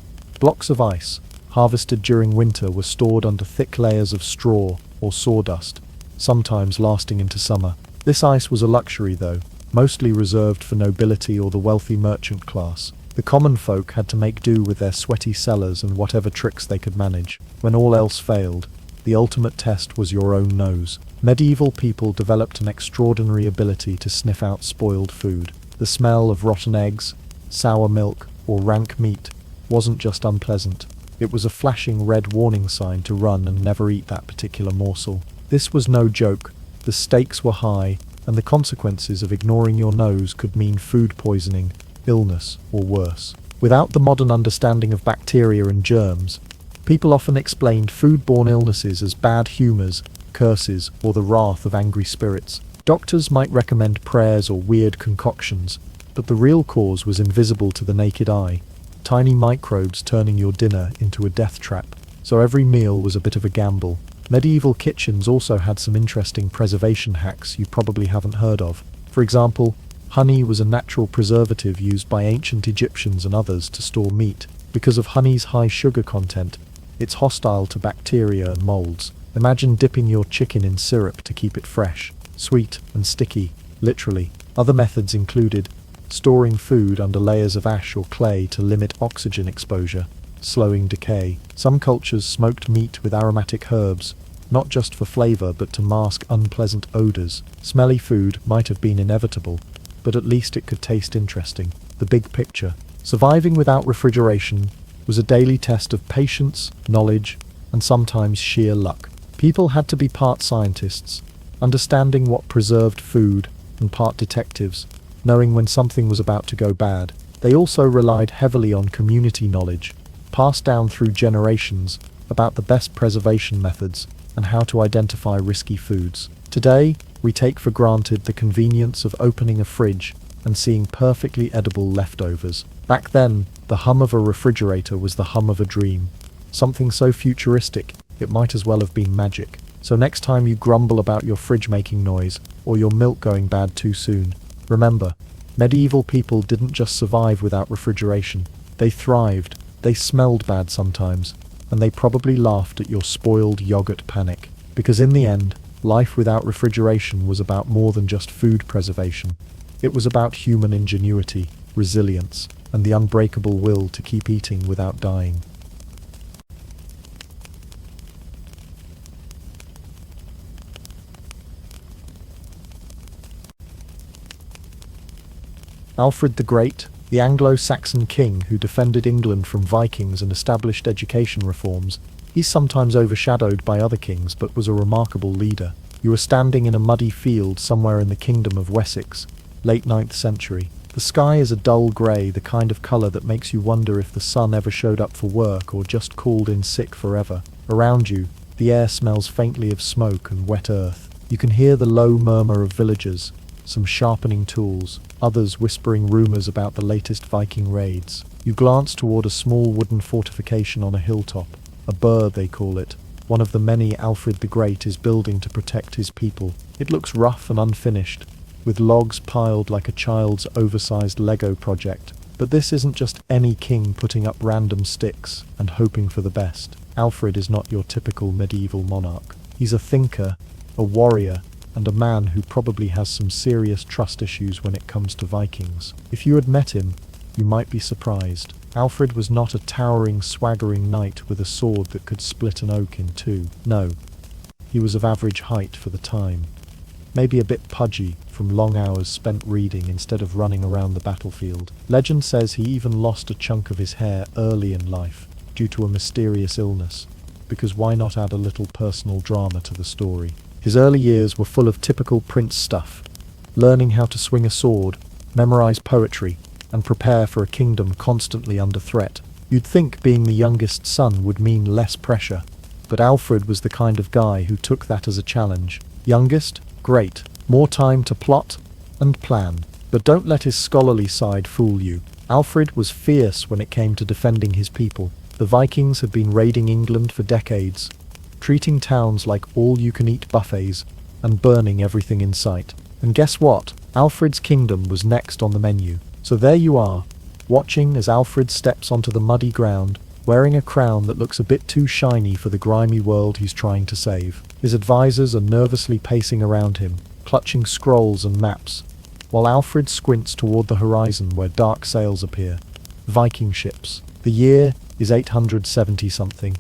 Blocks of ice, harvested during winter, were stored under thick layers of straw or sawdust, sometimes lasting into summer. This ice was a luxury, though, mostly reserved for nobility or the wealthy merchant class. The common folk had to make do with their sweaty cellars and whatever tricks they could manage. When all else failed, the ultimate test was your own nose. Medieval people developed an extraordinary ability to sniff out spoiled food. The smell of rotten eggs, sour milk, or rank meat wasn't just unpleasant. It was a flashing red warning sign to run and never eat that particular morsel. This was no joke. The stakes were high, and the consequences of ignoring your nose could mean food poisoning, illness, or worse. Without the modern understanding of bacteria and germs, people often explained foodborne illnesses as bad humors, curses, or the wrath of angry spirits. Doctors might recommend prayers or weird concoctions, but the real cause was invisible to the naked eye. Tiny microbes turning your dinner into a death trap. So every meal was a bit of a gamble. Medieval kitchens also had some interesting preservation hacks you probably haven't heard of. For example, honey was a natural preservative used by ancient Egyptians and others to store meat. Because of honey's high sugar content, it's hostile to bacteria and molds. Imagine dipping your chicken in syrup to keep it fresh, sweet, and sticky, literally. Other methods included storing food under layers of ash or clay to limit oxygen exposure, slowing decay. Some cultures smoked meat with aromatic herbs, not just for flavor but to mask unpleasant odors. Smelly food might have been inevitable, but at least it could taste interesting. The big picture. Surviving without refrigeration was a daily test of patience, knowledge, and sometimes sheer luck. People had to be part scientists, understanding what preserved food, and part detectives, knowing when something was about to go bad. They also relied heavily on community knowledge, passed down through generations, about the best preservation methods and how to identify risky foods. Today, we take for granted the convenience of opening a fridge and seeing perfectly edible leftovers. Back then, the hum of a refrigerator was the hum of a dream. Something so futuristic, it might as well have been magic. So next time you grumble about your fridge making noise, or your milk going bad too soon, remember, medieval people didn't just survive without refrigeration. They thrived, they smelled bad sometimes, and they probably laughed at your spoiled yogurt panic. Because in the end, life without refrigeration was about more than just food preservation. It was about human ingenuity, resilience, and the unbreakable will to keep eating without dying. Alfred the Great, the Anglo-Saxon king who defended England from Vikings and established education reforms, he's sometimes overshadowed by other kings but was a remarkable leader. You are standing in a muddy field somewhere in the kingdom of Wessex, late 9th century. The sky is a dull grey, the kind of colour that makes you wonder if the sun ever showed up for work or just called in sick forever. Around you, the air smells faintly of smoke and wet earth. You can hear the low murmur of villagers, some sharpening tools, others whispering rumours about the latest Viking raids. You glance toward a small wooden fortification on a hilltop, a burh they call it, one of the many Alfred the Great is building to protect his people. It looks rough and unfinished, with logs piled like a child's oversized Lego project. But this isn't just any king putting up random sticks and hoping for the best. Alfred is not your typical medieval monarch. He's a thinker, a warrior, and a man who probably has some serious trust issues when it comes to Vikings. If you had met him, you might be surprised. Alfred was not a towering, swaggering knight with a sword that could split an oak in two. No, he was of average height for the time. Maybe a bit pudgy from long hours spent reading instead of running around the battlefield. Legend says he even lost a chunk of his hair early in life due to a mysterious illness, because why not add a little personal drama to the story? His early years were full of typical prince stuff, learning how to swing a sword, memorize poetry, and prepare for a kingdom constantly under threat. You'd think being the youngest son would mean less pressure, but Alfred was the kind of guy who took that as a challenge. Youngest? Great. More time to plot and plan. But don't let his scholarly side fool you. Alfred was fierce when it came to defending his people. The Vikings had been raiding England for decades, treating towns like all-you-can-eat buffets and burning everything in sight. And guess what? Alfred's kingdom was next on the menu. So there you are, watching as Alfred steps onto the muddy ground, wearing a crown that looks a bit too shiny for the grimy world he's trying to save. His advisors are nervously pacing around him, clutching scrolls and maps, while Alfred squints toward the horizon where dark sails appear. Viking ships. The year is 870-something,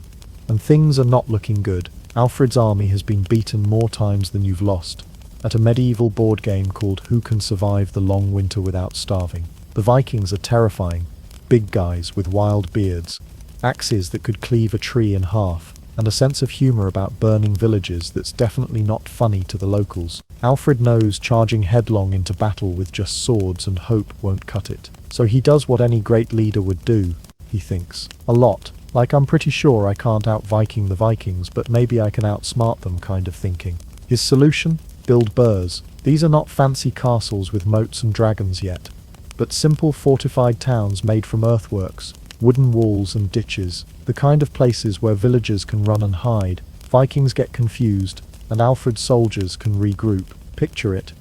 and things are not looking good. Alfred's army has been beaten more times than you've lost, at a medieval board game called Who Can Survive the Long Winter Without Starving. The Vikings are terrifying, big guys with wild beards, axes that could cleave a tree in half, and a sense of humor about burning villages that's definitely not funny to the locals. Alfred knows charging headlong into battle with just swords and hope won't cut it. So he does what any great leader would do, he thinks. A lot. Like, I'm pretty sure I can't out-Viking the Vikings, but maybe I can outsmart them kind of thinking. His solution? Build burhs. These are not fancy castles with moats and dragons yet, but simple fortified towns made from earthworks, wooden walls and ditches, the kind of places where villagers can run and hide. Vikings get confused, and Alfred's soldiers can regroup. Picture it.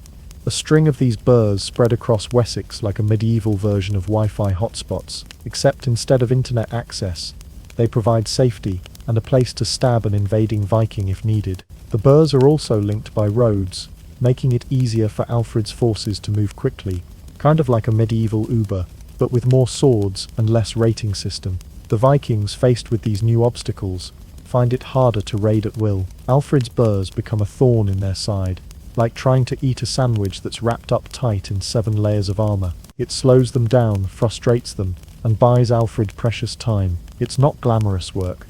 A string of these burhs spread across Wessex like a medieval version of Wi-Fi hotspots, except instead of internet access, they provide safety and a place to stab an invading Viking if needed. The burhs are also linked by roads, making it easier for Alfred's forces to move quickly, kind of like a medieval Uber, but with more swords and less rating system. The Vikings, faced with these new obstacles, find it harder to raid at will. Alfred's burhs become a thorn in their side, like trying to eat a sandwich that's wrapped up tight in 7 layers of armor. It slows them down, frustrates them, and buys Alfred precious time. It's not glamorous work.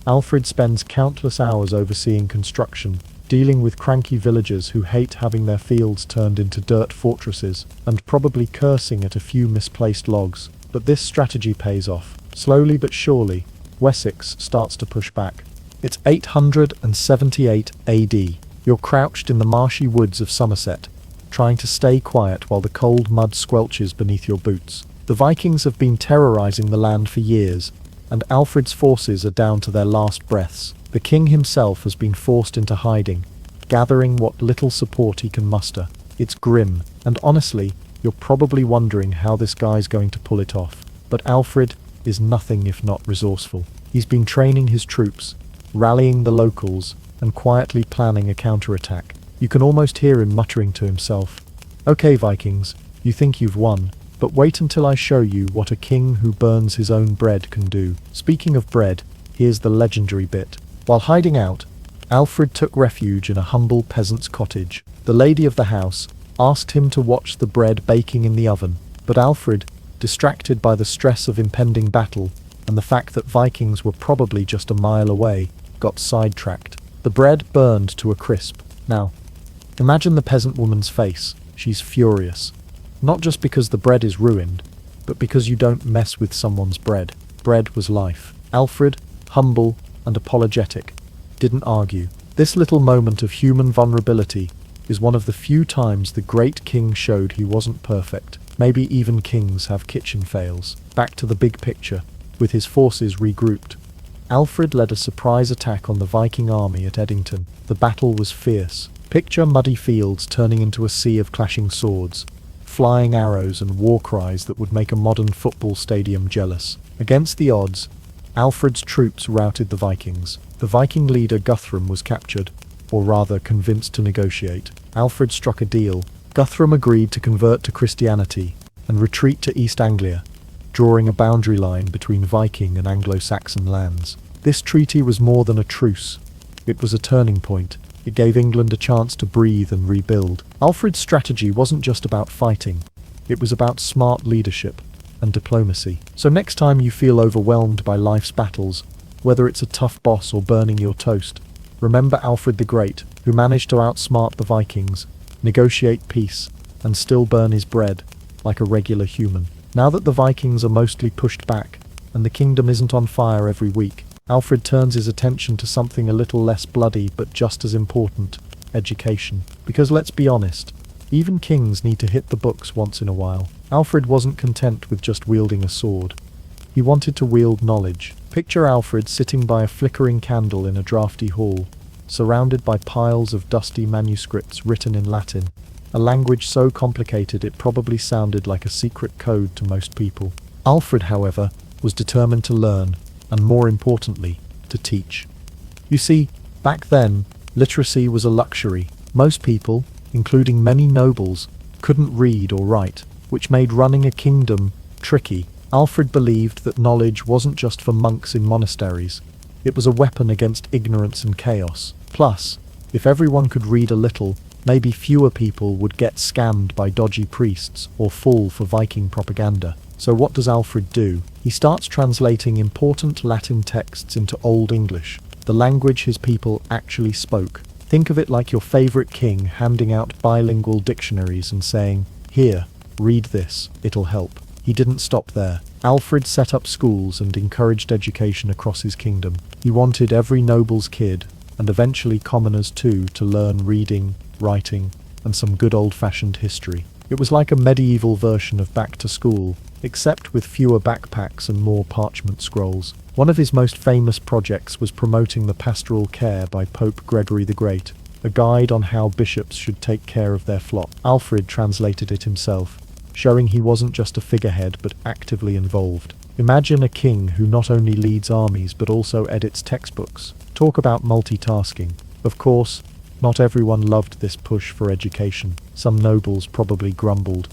Alfred spends countless hours overseeing construction, dealing with cranky villagers who hate having their fields turned into dirt fortresses, and probably cursing at a few misplaced logs. But this strategy pays off. Slowly but surely, Wessex starts to push back. It's 878 AD. You're crouched in the marshy woods of Somerset, trying to stay quiet while the cold mud squelches beneath your boots. The Vikings have been terrorizing the land for years, and Alfred's forces are down to their last breaths. The king himself has been forced into hiding, gathering what little support he can muster. It's grim, and honestly, you're probably wondering how this guy's going to pull it off. But Alfred is nothing if not resourceful. He's been training his troops, rallying the locals, and quietly planning a counterattack. You can almost hear him muttering to himself, "Okay, Vikings, you think you've won, but wait until I show you what a king who burns his own bread can do." Speaking of bread, here's the legendary bit. While hiding out, Alfred took refuge in a humble peasant's cottage. The lady of the house asked him to watch the bread baking in the oven, but Alfred, distracted by the stress of impending battle and the fact that Vikings were probably just a mile away, got sidetracked. The bread burned to a crisp. Now, imagine the peasant woman's face. She's furious. Not just because the bread is ruined, but because you don't mess with someone's bread. Bread was life. Alfred, humble and apologetic, didn't argue. This little moment of human vulnerability is one of the few times the great king showed he wasn't perfect. Maybe even kings have kitchen fails. Back to the big picture, with his forces regrouped. Alfred led a surprise attack on the Viking army at Edington. The battle was fierce. Picture muddy fields turning into a sea of clashing swords, flying arrows and war cries that would make a modern football stadium jealous. Against the odds, Alfred's troops routed the Vikings. The Viking leader Guthrum was captured, or rather convinced to negotiate. Alfred struck a deal. Guthrum agreed to convert to Christianity and retreat to East Anglia, drawing a boundary line between Viking and Anglo-Saxon lands. This treaty was more than a truce. It was a turning point. It gave England a chance to breathe and rebuild. Alfred's strategy wasn't just about fighting. It was about smart leadership and diplomacy. So next time you feel overwhelmed by life's battles, whether it's a tough boss or burning your toast, remember Alfred the Great, who managed to outsmart the Vikings, negotiate peace, and still burn his bread like a regular human. Now that the Vikings are mostly pushed back, and the kingdom isn't on fire every week, Alfred turns his attention to something a little less bloody but just as important: education. Because let's be honest, even kings need to hit the books once in a while. Alfred wasn't content with just wielding a sword. He wanted to wield knowledge. Picture Alfred sitting by a flickering candle in a drafty hall, surrounded by piles of dusty manuscripts written in Latin, a language so complicated it probably sounded like a secret code to most people. Alfred, however, was determined to learn, and more importantly, to teach. You see, back then, literacy was a luxury. Most people, including many nobles, couldn't read or write, which made running a kingdom tricky. Alfred believed that knowledge wasn't just for monks in monasteries. It was a weapon against ignorance and chaos. Plus, if everyone could read a little, maybe fewer people would get scammed by dodgy priests or fall for Viking propaganda. So what does Alfred do? He starts translating important Latin texts into Old English, the language his people actually spoke. Think of it like your favorite king handing out bilingual dictionaries and saying, "Here, read this, it'll help." He didn't stop there. Alfred set up schools and encouraged education across his kingdom. He wanted every noble's kid, and eventually commoners too, to learn reading, writing, and some good old-fashioned history. It was like a medieval version of Back to School, except with fewer backpacks and more parchment scrolls. One of his most famous projects was promoting the Pastoral Care by Pope Gregory the Great, a guide on how bishops should take care of their flock. Alfred translated it himself, showing he wasn't just a figurehead but actively involved. Imagine a king who not only leads armies but also edits textbooks. Talk about multitasking. Of course, not everyone loved this push for education. Some nobles probably grumbled,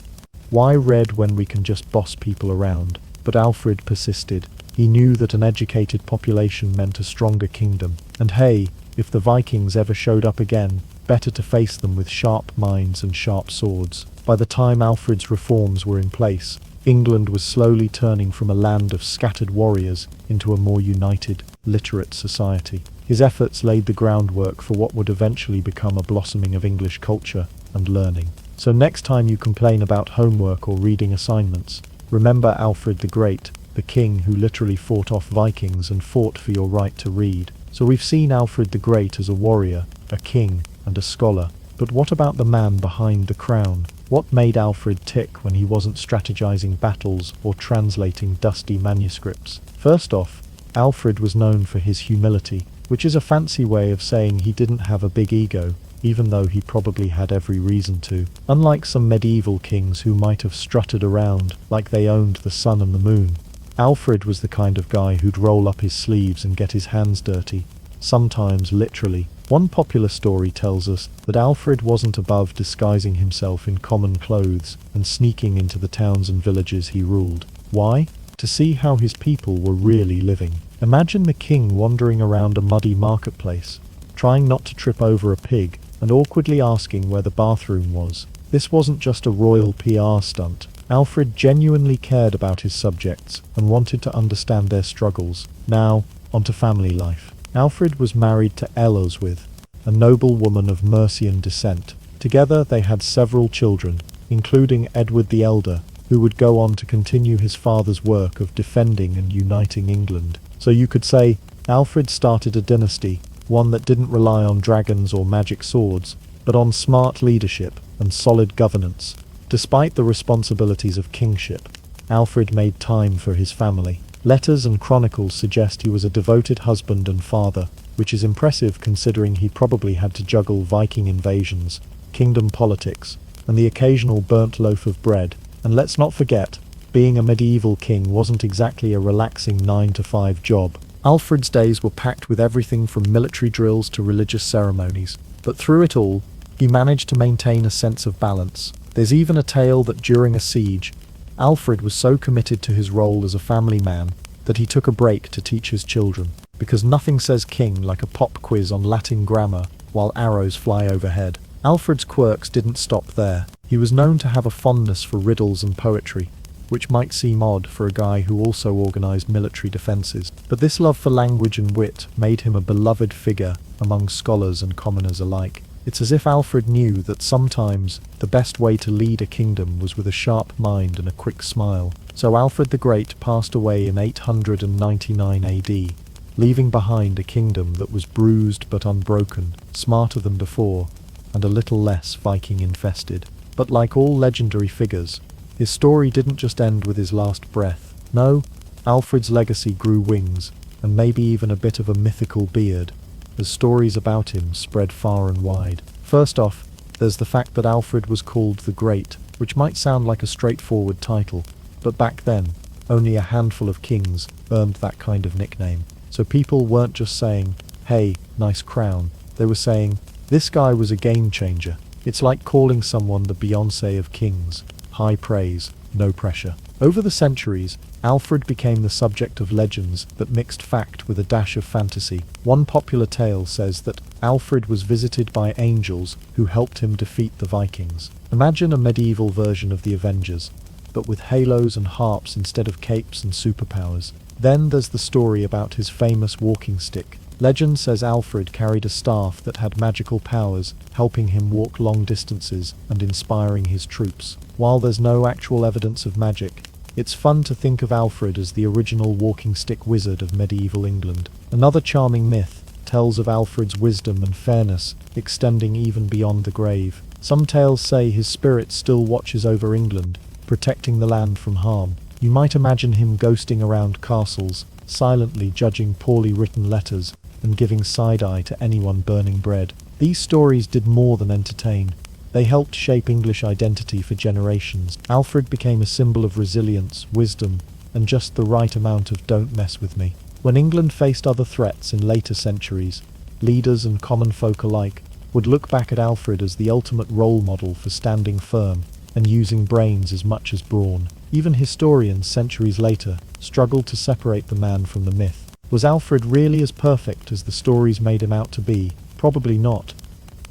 "Why read when we can just boss people around?" But Alfred persisted. He knew that an educated population meant a stronger kingdom. And hey, if the Vikings ever showed up again, better to face them with sharp minds and sharp swords. By the time Alfred's reforms were in place, England was slowly turning from a land of scattered warriors into a more united, literate society. His efforts laid the groundwork for what would eventually become a blossoming of English culture and learning. So next time you complain about homework or reading assignments, remember Alfred the Great, the king who literally fought off Vikings and fought for your right to read. So we've seen Alfred the Great as a warrior, a king, and a scholar. But what about the man behind the crown? What made Alfred tick when he wasn't strategizing battles or translating dusty manuscripts? First off, Alfred was known for his humility, which is a fancy way of saying he didn't have a big ego, even though he probably had every reason to. Unlike some medieval kings who might have strutted around like they owned the sun and the moon, Alfred was the kind of guy who'd roll up his sleeves and get his hands dirty, sometimes literally. One popular story tells us that Alfred wasn't above disguising himself in common clothes and sneaking into the towns and villages he ruled. Why? To see how his people were really living. Imagine the king wandering around a muddy marketplace, trying not to trip over a pig, and awkwardly asking where the bathroom was. This wasn't just a royal PR stunt. Alfred genuinely cared about his subjects and wanted to understand their struggles. Now, onto family life. Alfred was married to Ealhswith, a noble woman of Mercian descent. Together they had several children, including Edward the Elder, who would go on to continue his father's work of defending and uniting England. So you could say, Alfred started a dynasty, one that didn't rely on dragons or magic swords, but on smart leadership and solid governance. Despite the responsibilities of kingship, Alfred made time for his family. Letters and chronicles suggest he was a devoted husband and father, which is impressive considering he probably had to juggle Viking invasions, kingdom politics, and the occasional burnt loaf of bread. And let's not forget, being a medieval king wasn't exactly a relaxing 9-to-5 job. Alfred's days were packed with everything from military drills to religious ceremonies, but through it all, he managed to maintain a sense of balance. There's even a tale that during a siege, Alfred was so committed to his role as a family man that he took a break to teach his children, because nothing says king like a pop quiz on Latin grammar while arrows fly overhead. Alfred's quirks didn't stop there. He was known to have a fondness for riddles and poetry, which might seem odd for a guy who also organized military defenses. But this love for language and wit made him a beloved figure among scholars and commoners alike. It's as if Alfred knew that sometimes the best way to lead a kingdom was with a sharp mind and a quick smile. So Alfred the Great passed away in 899 AD, leaving behind a kingdom that was bruised but unbroken, smarter than before, and a little less Viking-infested. But like all legendary figures, his story didn't just end with his last breath. No, Alfred's legacy grew wings, and maybe even a bit of a mythical beard, as stories about him spread far and wide. First off, there's the fact that Alfred was called the Great, which might sound like a straightforward title, but back then, only a handful of kings earned that kind of nickname. So people weren't just saying, "Hey, nice crown." They were saying, "This guy was a game changer." It's like calling someone the Beyoncé of kings. High praise, no pressure. Over the centuries, Alfred became the subject of legends that mixed fact with a dash of fantasy. One popular tale says that Alfred was visited by angels who helped him defeat the Vikings. Imagine a medieval version of the Avengers, but with halos and harps instead of capes and superpowers. Then there's the story about his famous walking stick. Legend says Alfred carried a staff that had magical powers, helping him walk long distances and inspiring his troops. While there's no actual evidence of magic, it's fun to think of Alfred as the original walking stick wizard of medieval England. Another charming myth tells of Alfred's wisdom and fairness, extending even beyond the grave. Some tales say his spirit still watches over England, protecting the land from harm. You might imagine him ghosting around castles, silently judging poorly written letters, and giving side-eye to anyone burning bread. These stories did more than entertain. They helped shape English identity for generations. Alfred became a symbol of resilience, wisdom, and just the right amount of "don't mess with me." When England faced other threats in later centuries, leaders and common folk alike would look back at Alfred as the ultimate role model for standing firm and using brains as much as brawn. Even historians centuries later struggled to separate the man from the myth. Was Alfred really as perfect as the stories made him out to be? Probably not.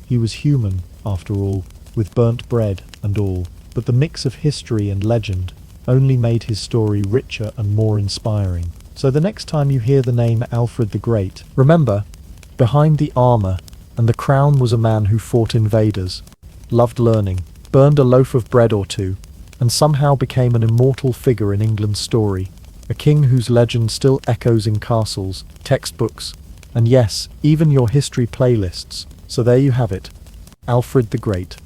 He was human, after all, with burnt bread and all. But the mix of history and legend only made his story richer and more inspiring. So the next time you hear the name Alfred the Great, remember, behind the armor and the crown was a man who fought invaders, loved learning, burned a loaf of bread or two, and somehow became an immortal figure in England's story. A king whose legend still echoes in castles, textbooks, and yes, even your history playlists. So there you have it. Alfred the Great.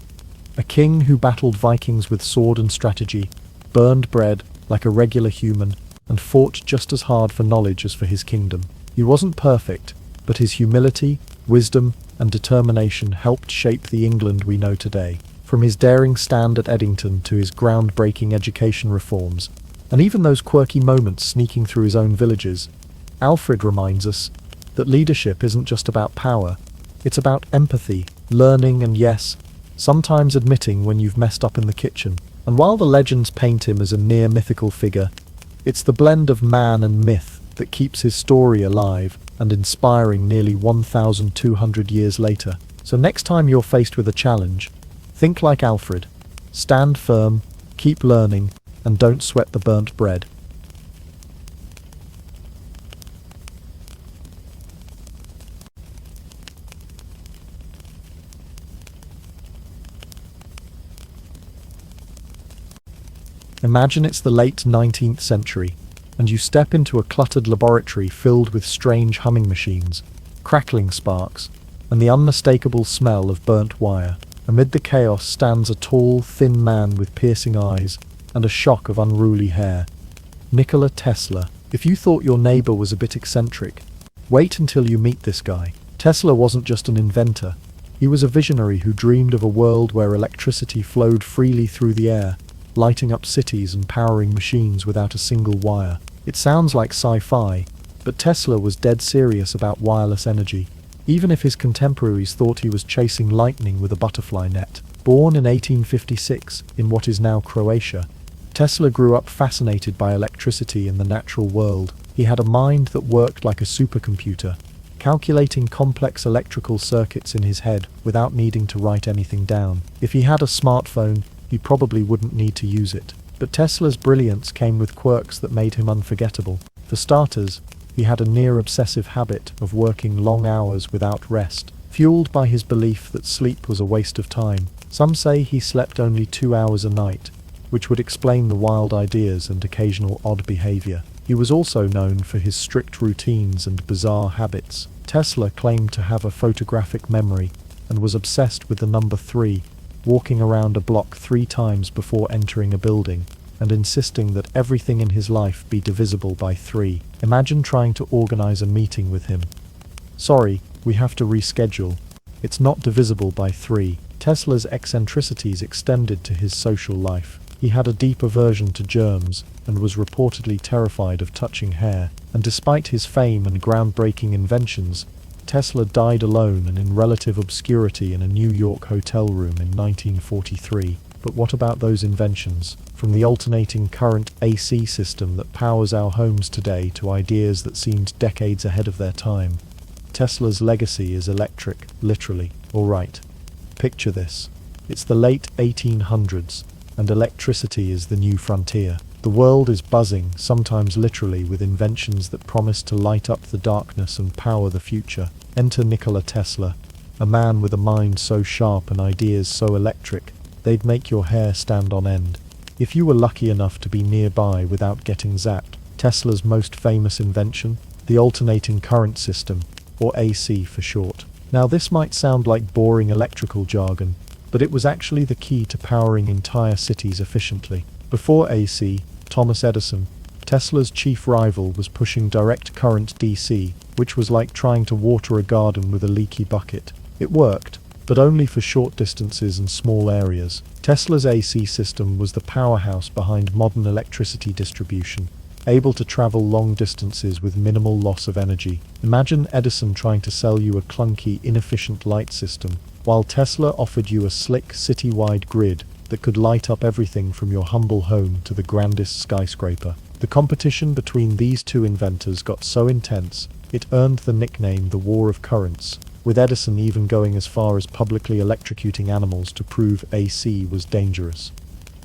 A king who battled Vikings with sword and strategy, burned bread like a regular human, and fought just as hard for knowledge as for his kingdom. He wasn't perfect, but his humility, wisdom, and determination helped shape the England we know today. From his daring stand at Eddington to his groundbreaking education reforms, and even those quirky moments sneaking through his own villages, Alfred reminds us that leadership isn't just about power, it's about empathy, learning, and yes, sometimes admitting when you've messed up in the kitchen. And while the legends paint him as a near mythical figure, it's the blend of man and myth that keeps his story alive and inspiring nearly 1,200 years later. So next time you're faced with a challenge, think like Alfred. Stand firm, keep learning, and don't sweat the burnt bread. Imagine it's the late 19th century, and you step into a cluttered laboratory filled with strange humming machines, crackling sparks, and the unmistakable smell of burnt wire. Amid the chaos stands a tall, thin man with piercing eyes and a shock of unruly hair. Nikola Tesla. If you thought your neighbor was a bit eccentric, wait until you meet this guy. Tesla wasn't just an inventor. He was a visionary who dreamed of a world where electricity flowed freely through the air, lighting up cities and powering machines without a single wire. It sounds like sci-fi, but Tesla was dead serious about wireless energy, even if his contemporaries thought he was chasing lightning with a butterfly net. Born in 1856 in what is now Croatia, Tesla grew up fascinated by electricity in the natural world. He had a mind that worked like a supercomputer, calculating complex electrical circuits in his head without needing to write anything down. If he had a smartphone, he probably wouldn't need to use it. But Tesla's brilliance came with quirks that made him unforgettable. For starters, he had a near-obsessive habit of working long hours without rest, fueled by his belief that sleep was a waste of time. Some say he slept only 2 hours a night, which would explain the wild ideas and occasional odd behavior. He was also known for his strict routines and bizarre habits. Tesla claimed to have a photographic memory and was obsessed with the number 3, walking around a block 3 times before entering a building, and insisting that everything in his life be divisible by 3. Imagine trying to organize a meeting with him. Sorry, we have to reschedule. It's not divisible by 3. Tesla's eccentricities extended to his social life. He had a deep aversion to germs and was reportedly terrified of touching hair. And despite his fame and groundbreaking inventions, Tesla died alone and in relative obscurity in a New York hotel room in 1943. But what about those inventions? From the alternating current AC system that powers our homes today to ideas that seemed decades ahead of their time. Tesla's legacy is electric, literally. Alright, picture this. It's the late 1800s, and electricity is the new frontier. The world is buzzing, sometimes literally, with inventions that promise to light up the darkness and power the future. Enter Nikola Tesla, a man with a mind so sharp and ideas so electric, they'd make your hair stand on end. If you were lucky enough to be nearby without getting zapped. Tesla's most famous invention, the alternating current system, or AC for short. Now this might sound like boring electrical jargon, but it was actually the key to powering entire cities efficiently. Before AC, Thomas Edison, Tesla's chief rival, was pushing direct current DC, which was like trying to water a garden with a leaky bucket. It worked, but only for short distances and small areas. Tesla's AC system was the powerhouse behind modern electricity distribution, able to travel long distances with minimal loss of energy. Imagine Edison trying to sell you a clunky, inefficient light system, while Tesla offered you a slick, city-wide grid that could light up everything from your humble home to the grandest skyscraper. The competition between these two inventors got so intense, it earned the nickname the War of Currents, with Edison even going as far as publicly electrocuting animals to prove AC was dangerous.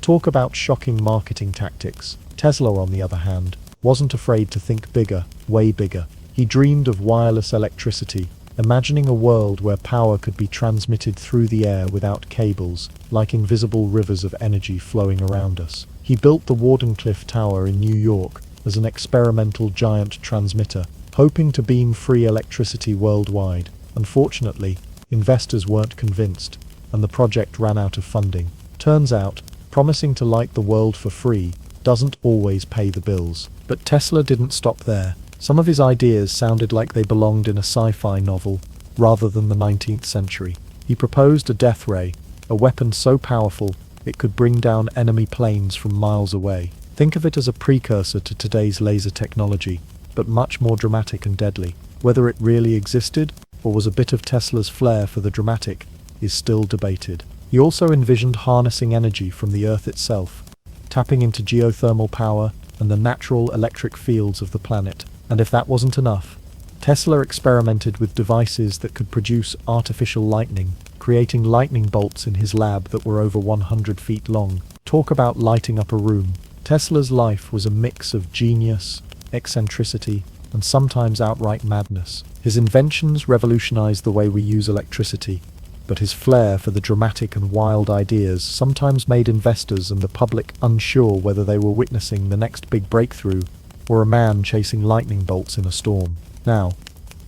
Talk about shocking marketing tactics. Tesla, on the other hand, wasn't afraid to think bigger, way bigger. He dreamed of wireless electricity, imagining a world where power could be transmitted through the air without cables, like invisible rivers of energy flowing around us. He built the Wardenclyffe Tower in New York as an experimental giant transmitter, hoping to beam free electricity worldwide. Unfortunately, investors weren't convinced, and the project ran out of funding. Turns out, promising to light the world for free doesn't always pay the bills. But Tesla didn't stop there. Some of his ideas sounded like they belonged in a sci-fi novel, rather than the 19th century. He proposed a death ray, a weapon so powerful it could bring down enemy planes from miles away. Think of it as a precursor to today's laser technology, but much more dramatic and deadly. Whether it really existed, or was a bit of Tesla's flair for the dramatic, is still debated. He also envisioned harnessing energy from the Earth itself, tapping into geothermal power and the natural electric fields of the planet. And if that wasn't enough, Tesla experimented with devices that could produce artificial lightning, creating lightning bolts in his lab that were over 100 feet long. Talk about lighting up a room. Tesla's life was a mix of genius, eccentricity, and sometimes outright madness. His inventions revolutionized the way we use electricity, but his flair for the dramatic and wild ideas sometimes made investors and the public unsure whether they were witnessing the next big breakthrough or a man chasing lightning bolts in a storm. Now,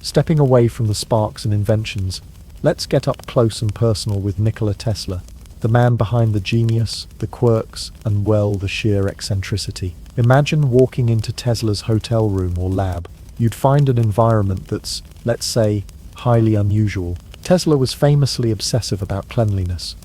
stepping away from the sparks and inventions, let's get up close and personal with Nikola Tesla, the man behind the genius, the quirks, and well, the sheer eccentricity. Imagine walking into Tesla's hotel room or lab. You'd find an environment that's, let's say, highly unusual. Tesla was famously obsessive about cleanliness.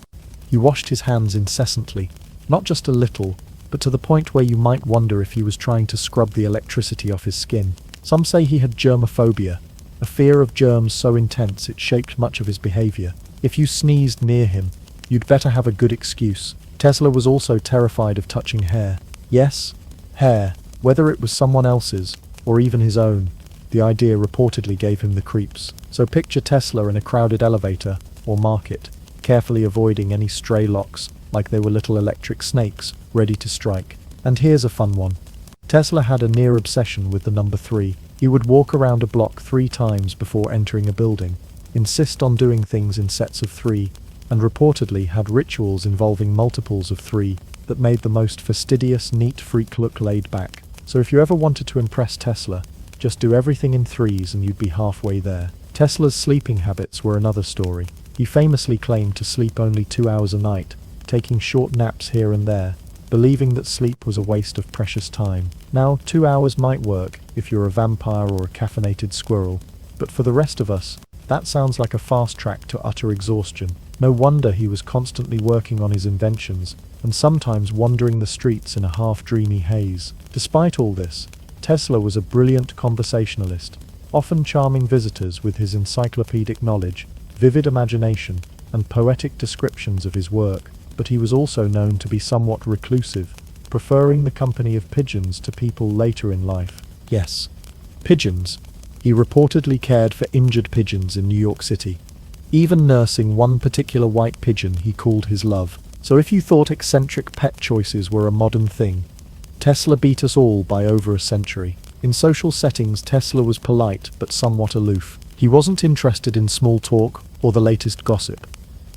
He washed his hands incessantly, not just a little, but to the point where you might wonder if he was trying to scrub the electricity off his skin. Some say he had germophobia, a fear of germs so intense it shaped much of his behavior. If you sneezed near him, you'd better have a good excuse. Tesla was also terrified of touching hair. Yes, hair, whether it was someone else's, or even his own. The idea reportedly gave him the creeps. So picture Tesla in a crowded elevator, or market, carefully avoiding any stray locks, like they were little electric snakes, ready to strike. And here's a fun one. Tesla had a near obsession with the number 3. He would walk around a block 3 times before entering a building, insist on doing things in sets of 3, and reportedly had rituals involving multiples of 3 that made the most fastidious, neat freak look laid back. So if you ever wanted to impress Tesla, just do everything in 3s and you'd be halfway there. Tesla's sleeping habits were another story. He famously claimed to sleep only 2 hours a night, taking short naps here and there, believing that sleep was a waste of precious time. Now, 2 hours might work if you're a vampire or a caffeinated squirrel, but for the rest of us, that sounds like a fast track to utter exhaustion. No wonder he was constantly working on his inventions, and sometimes wandering the streets in a half-dreamy haze. Despite all this, Tesla was a brilliant conversationalist, often charming visitors with his encyclopedic knowledge, vivid imagination, and poetic descriptions of his work, but he was also known to be somewhat reclusive, preferring the company of pigeons to people later in life. Yes, pigeons. He reportedly cared for injured pigeons in New York City, even nursing one particular white pigeon he called his love. So if you thought eccentric pet choices were a modern thing, Tesla beat us all by over a century. In social settings, Tesla was polite but somewhat aloof. He wasn't interested in small talk or the latest gossip.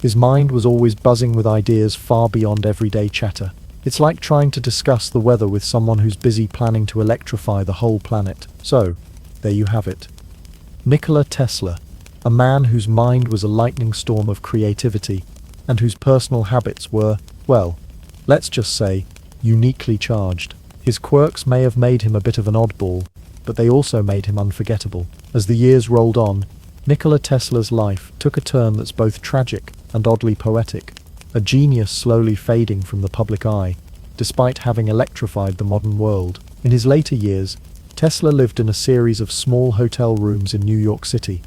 His mind was always buzzing with ideas far beyond everyday chatter. It's like trying to discuss the weather with someone who's busy planning to electrify the whole planet. So, there you have it. Nikola Tesla, a man whose mind was a lightning storm of creativity, and whose personal habits were, well, let's just say, uniquely charged. His quirks may have made him a bit of an oddball, but they also made him unforgettable. As the years rolled on, Nikola Tesla's life took a turn that's both tragic and oddly poetic, a genius slowly fading from the public eye, despite having electrified the modern world. In his later years, Tesla lived in a series of small hotel rooms in New York City,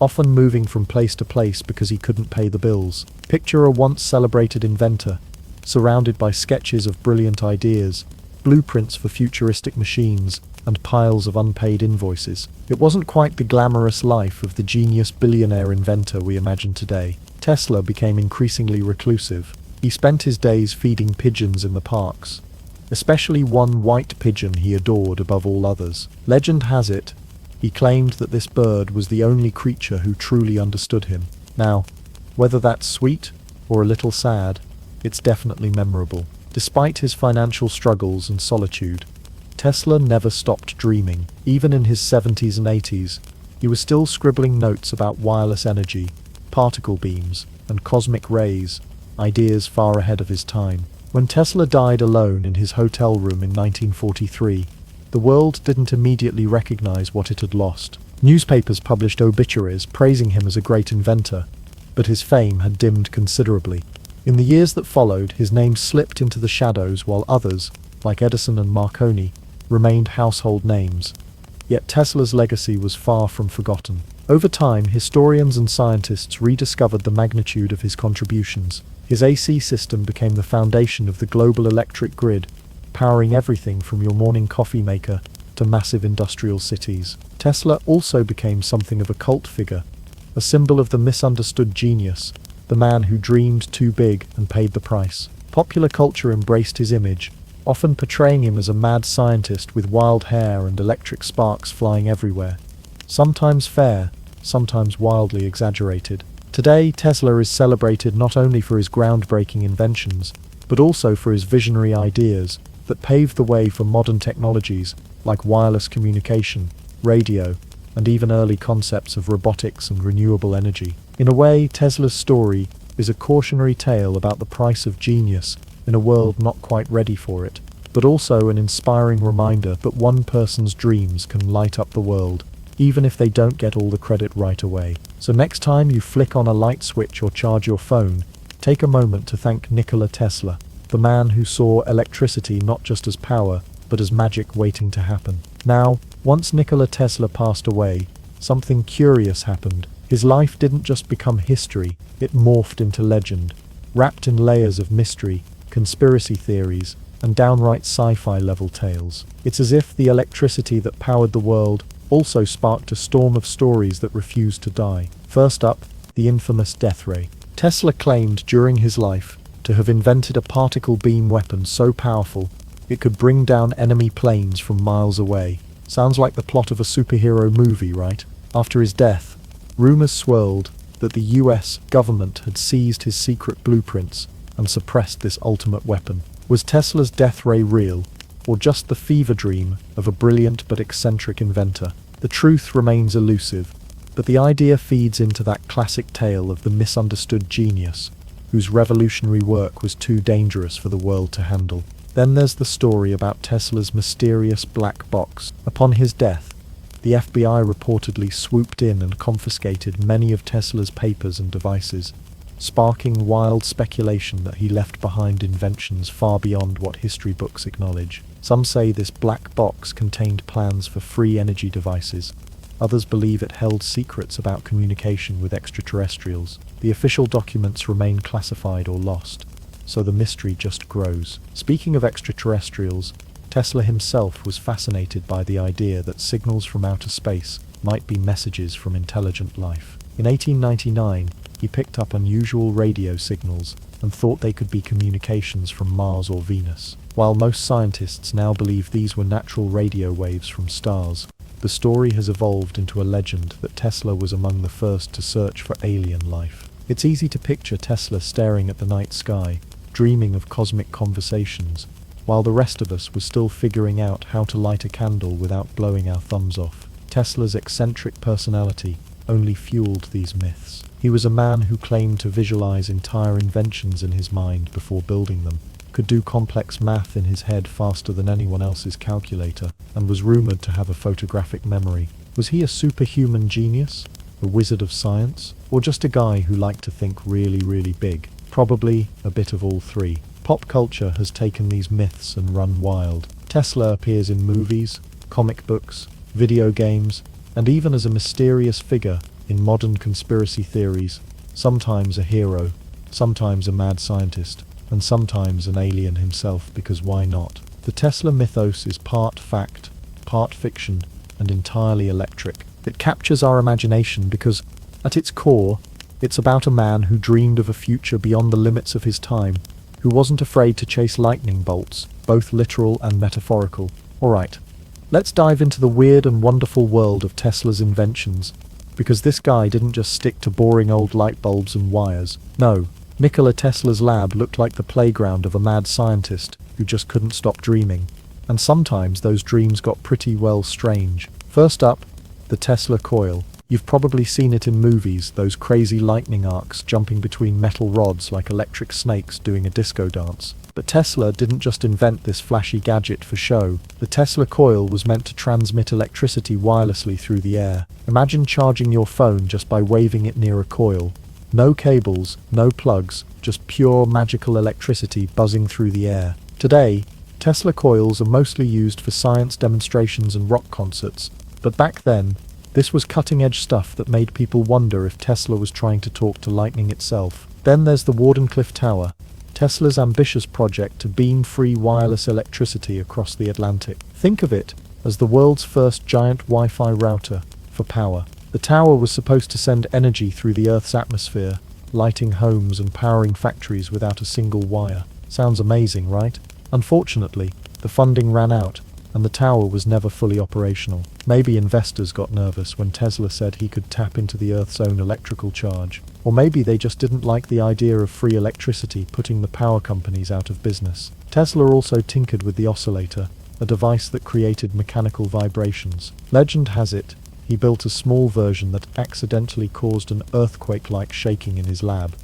often moving from place to place because he couldn't pay the bills. Picture a once celebrated inventor, surrounded by sketches of brilliant ideas, blueprints for futuristic machines, and piles of unpaid invoices. It wasn't quite the glamorous life of the genius billionaire inventor we imagine today. Tesla became increasingly reclusive. He spent his days feeding pigeons in the parks, especially one white pigeon he adored above all others. Legend has it, he claimed that this bird was the only creature who truly understood him. Now, whether that's sweet or a little sad, it's definitely memorable. Despite his financial struggles and solitude, Tesla never stopped dreaming. Even in his 70s and 80s, he was still scribbling notes about wireless energy, particle beams, and cosmic rays, ideas far ahead of his time. When Tesla died alone in his hotel room in 1943, the world didn't immediately recognize what it had lost. Newspapers published obituaries praising him as a great inventor, but his fame had dimmed considerably. In the years that followed, his name slipped into the shadows while others, like Edison and Marconi, remained household names. Yet Tesla's legacy was far from forgotten. Over time, historians and scientists rediscovered the magnitude of his contributions. His AC system became the foundation of the global electric grid, powering everything from your morning coffee maker to massive industrial cities. Tesla also became something of a cult figure, a symbol of the misunderstood genius, the man who dreamed too big and paid the price. Popular culture embraced his image, often portraying him as a mad scientist with wild hair and electric sparks flying everywhere. Sometimes fair, sometimes wildly exaggerated. Today, Tesla is celebrated not only for his groundbreaking inventions, but also for his visionary ideas that paved the way for modern technologies like wireless communication, radio, and even early concepts of robotics and renewable energy. In a way, Tesla's story is a cautionary tale about the price of genius in a world not quite ready for it, but also an inspiring reminder that one person's dreams can light up the world, even if they don't get all the credit right away. So next time you flick on a light switch or charge your phone, take a moment to thank Nikola Tesla, the man who saw electricity not just as power, but as magic waiting to happen. Now, once Nikola Tesla passed away, something curious happened. His life didn't just become history, it morphed into legend, wrapped in layers of mystery, conspiracy theories, and downright sci-fi level tales. It's as if the electricity that powered the world also sparked a storm of stories that refused to die. First up, the infamous death ray. Tesla claimed during his life to have invented a particle beam weapon so powerful it could bring down enemy planes from miles away. Sounds like the plot of a superhero movie, right? After his death, rumors swirled that the US government had seized his secret blueprints and suppressed this ultimate weapon. Was Tesla's death ray real, or just the fever dream of a brilliant but eccentric inventor? The truth remains elusive, but the idea feeds into that classic tale of the misunderstood genius, whose revolutionary work was too dangerous for the world to handle. Then there's the story about Tesla's mysterious black box. Upon his death, the FBI reportedly swooped in and confiscated many of Tesla's papers and devices, sparking wild speculation that he left behind inventions far beyond what history books acknowledge. Some say this black box contained plans for free energy devices. Others believe it held secrets about communication with extraterrestrials. The official documents remain classified or lost, so the mystery just grows. Speaking of extraterrestrials, Tesla himself was fascinated by the idea that signals from outer space might be messages from intelligent life. In 1899, he picked up unusual radio signals and thought they could be communications from Mars or Venus. While most scientists now believe these were natural radio waves from stars, the story has evolved into a legend that Tesla was among the first to search for alien life. It's easy to picture Tesla staring at the night sky, dreaming of cosmic conversations, while the rest of us were still figuring out how to light a candle without blowing our thumbs off. Tesla's eccentric personality only fueled these myths. He was a man who claimed to visualize entire inventions in his mind before building them, could do complex math in his head faster than anyone else's calculator, and was rumored to have a photographic memory. Was he a superhuman genius? A wizard of science? Or just a guy who liked to think really, really big? Probably a bit of all three. Pop culture has taken these myths and run wild. Tesla appears in movies, comic books, video games, and even as a mysterious figure in modern conspiracy theories, sometimes a hero, sometimes a mad scientist, and sometimes an alien himself, because why not? The Tesla mythos is part fact, part fiction, and entirely electric. It captures our imagination because, at its core, it's about a man who dreamed of a future beyond the limits of his time, who wasn't afraid to chase lightning bolts, both literal and metaphorical. Alright, let's dive into the weird and wonderful world of Tesla's inventions, because this guy didn't just stick to boring old light bulbs and wires. No, Nikola Tesla's lab looked like the playground of a mad scientist who just couldn't stop dreaming. And sometimes those dreams got pretty well strange. First up, the Tesla coil. You've probably seen it in movies, those crazy lightning arcs jumping between metal rods like electric snakes doing a disco dance. But Tesla didn't just invent this flashy gadget for show. The Tesla coil was meant to transmit electricity wirelessly through the air. Imagine charging your phone just by waving it near a coil. No cables, no plugs, just pure magical electricity buzzing through the air. Today, Tesla coils are mostly used for science demonstrations and rock concerts, but back then, this was cutting-edge stuff that made people wonder if Tesla was trying to talk to lightning itself. Then there's the Wardenclyffe Tower, Tesla's ambitious project to beam free wireless electricity across the Atlantic. Think of it as the world's first giant Wi-Fi router for power. The tower was supposed to send energy through the Earth's atmosphere, lighting homes and powering factories without a single wire. Sounds amazing, right? Unfortunately, the funding ran out, and the tower was never fully operational. Maybe investors got nervous when Tesla said he could tap into the Earth's own electrical charge. Or maybe they just didn't like the idea of free electricity putting the power companies out of business. Tesla also tinkered with the oscillator, a device that created mechanical vibrations. Legend has it, he built a small version that accidentally caused an earthquake-like shaking in his lab,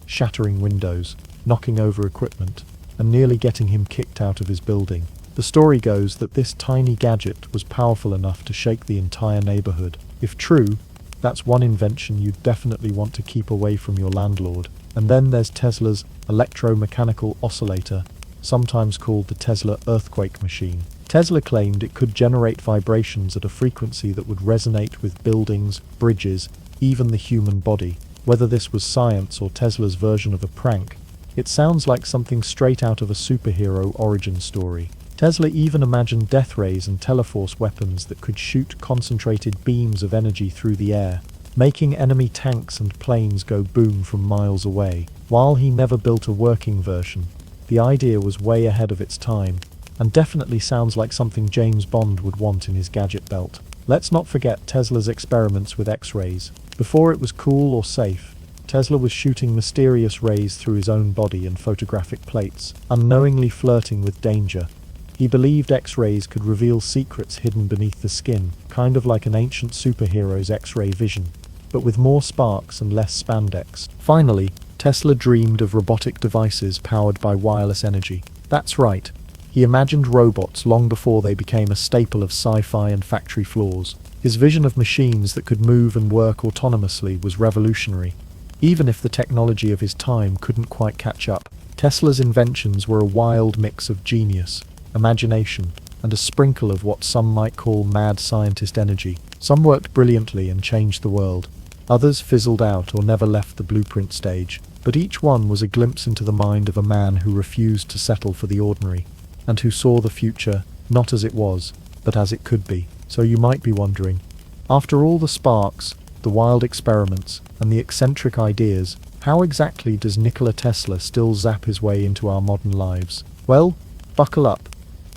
shattering windows, knocking over equipment, and nearly getting him kicked out of his building. The story goes that this tiny gadget was powerful enough to shake the entire neighborhood. If true, that's one invention you'd definitely want to keep away from your landlord. And then there's Tesla's electromechanical oscillator, sometimes called the Tesla earthquake machine. Tesla claimed it could generate vibrations at a frequency that would resonate with buildings, bridges, even the human body. Whether this was science or Tesla's version of a prank, it sounds like something straight out of a superhero origin story. Tesla even imagined death rays and teleforce weapons that could shoot concentrated beams of energy through the air, making enemy tanks and planes go boom from miles away. While he never built a working version, the idea was way ahead of its time, and definitely sounds like something James Bond would want in his gadget belt. Let's not forget Tesla's experiments with X-rays. Before it was cool or safe, Tesla was shooting mysterious rays through his own body and photographic plates, unknowingly flirting with danger. He believed X-rays could reveal secrets hidden beneath the skin, kind of like an ancient superhero's X-ray vision, but with more sparks and less spandex. Finally, Tesla dreamed of robotic devices powered by wireless energy. That's right, he imagined robots long before they became a staple of sci-fi and factory floors. His vision of machines that could move and work autonomously was revolutionary, even if the technology of his time couldn't quite catch up. Tesla's inventions were a wild mix of genius, imagination, and a sprinkle of what some might call mad scientist energy. Some worked brilliantly and changed the world. Others fizzled out or never left the blueprint stage. But each one was a glimpse into the mind of a man who refused to settle for the ordinary, and who saw the future not as it was, but as it could be. So you might be wondering, after all the sparks, the wild experiments, and the eccentric ideas, how exactly does Nikola Tesla still zap his way into our modern lives? Well, buckle up,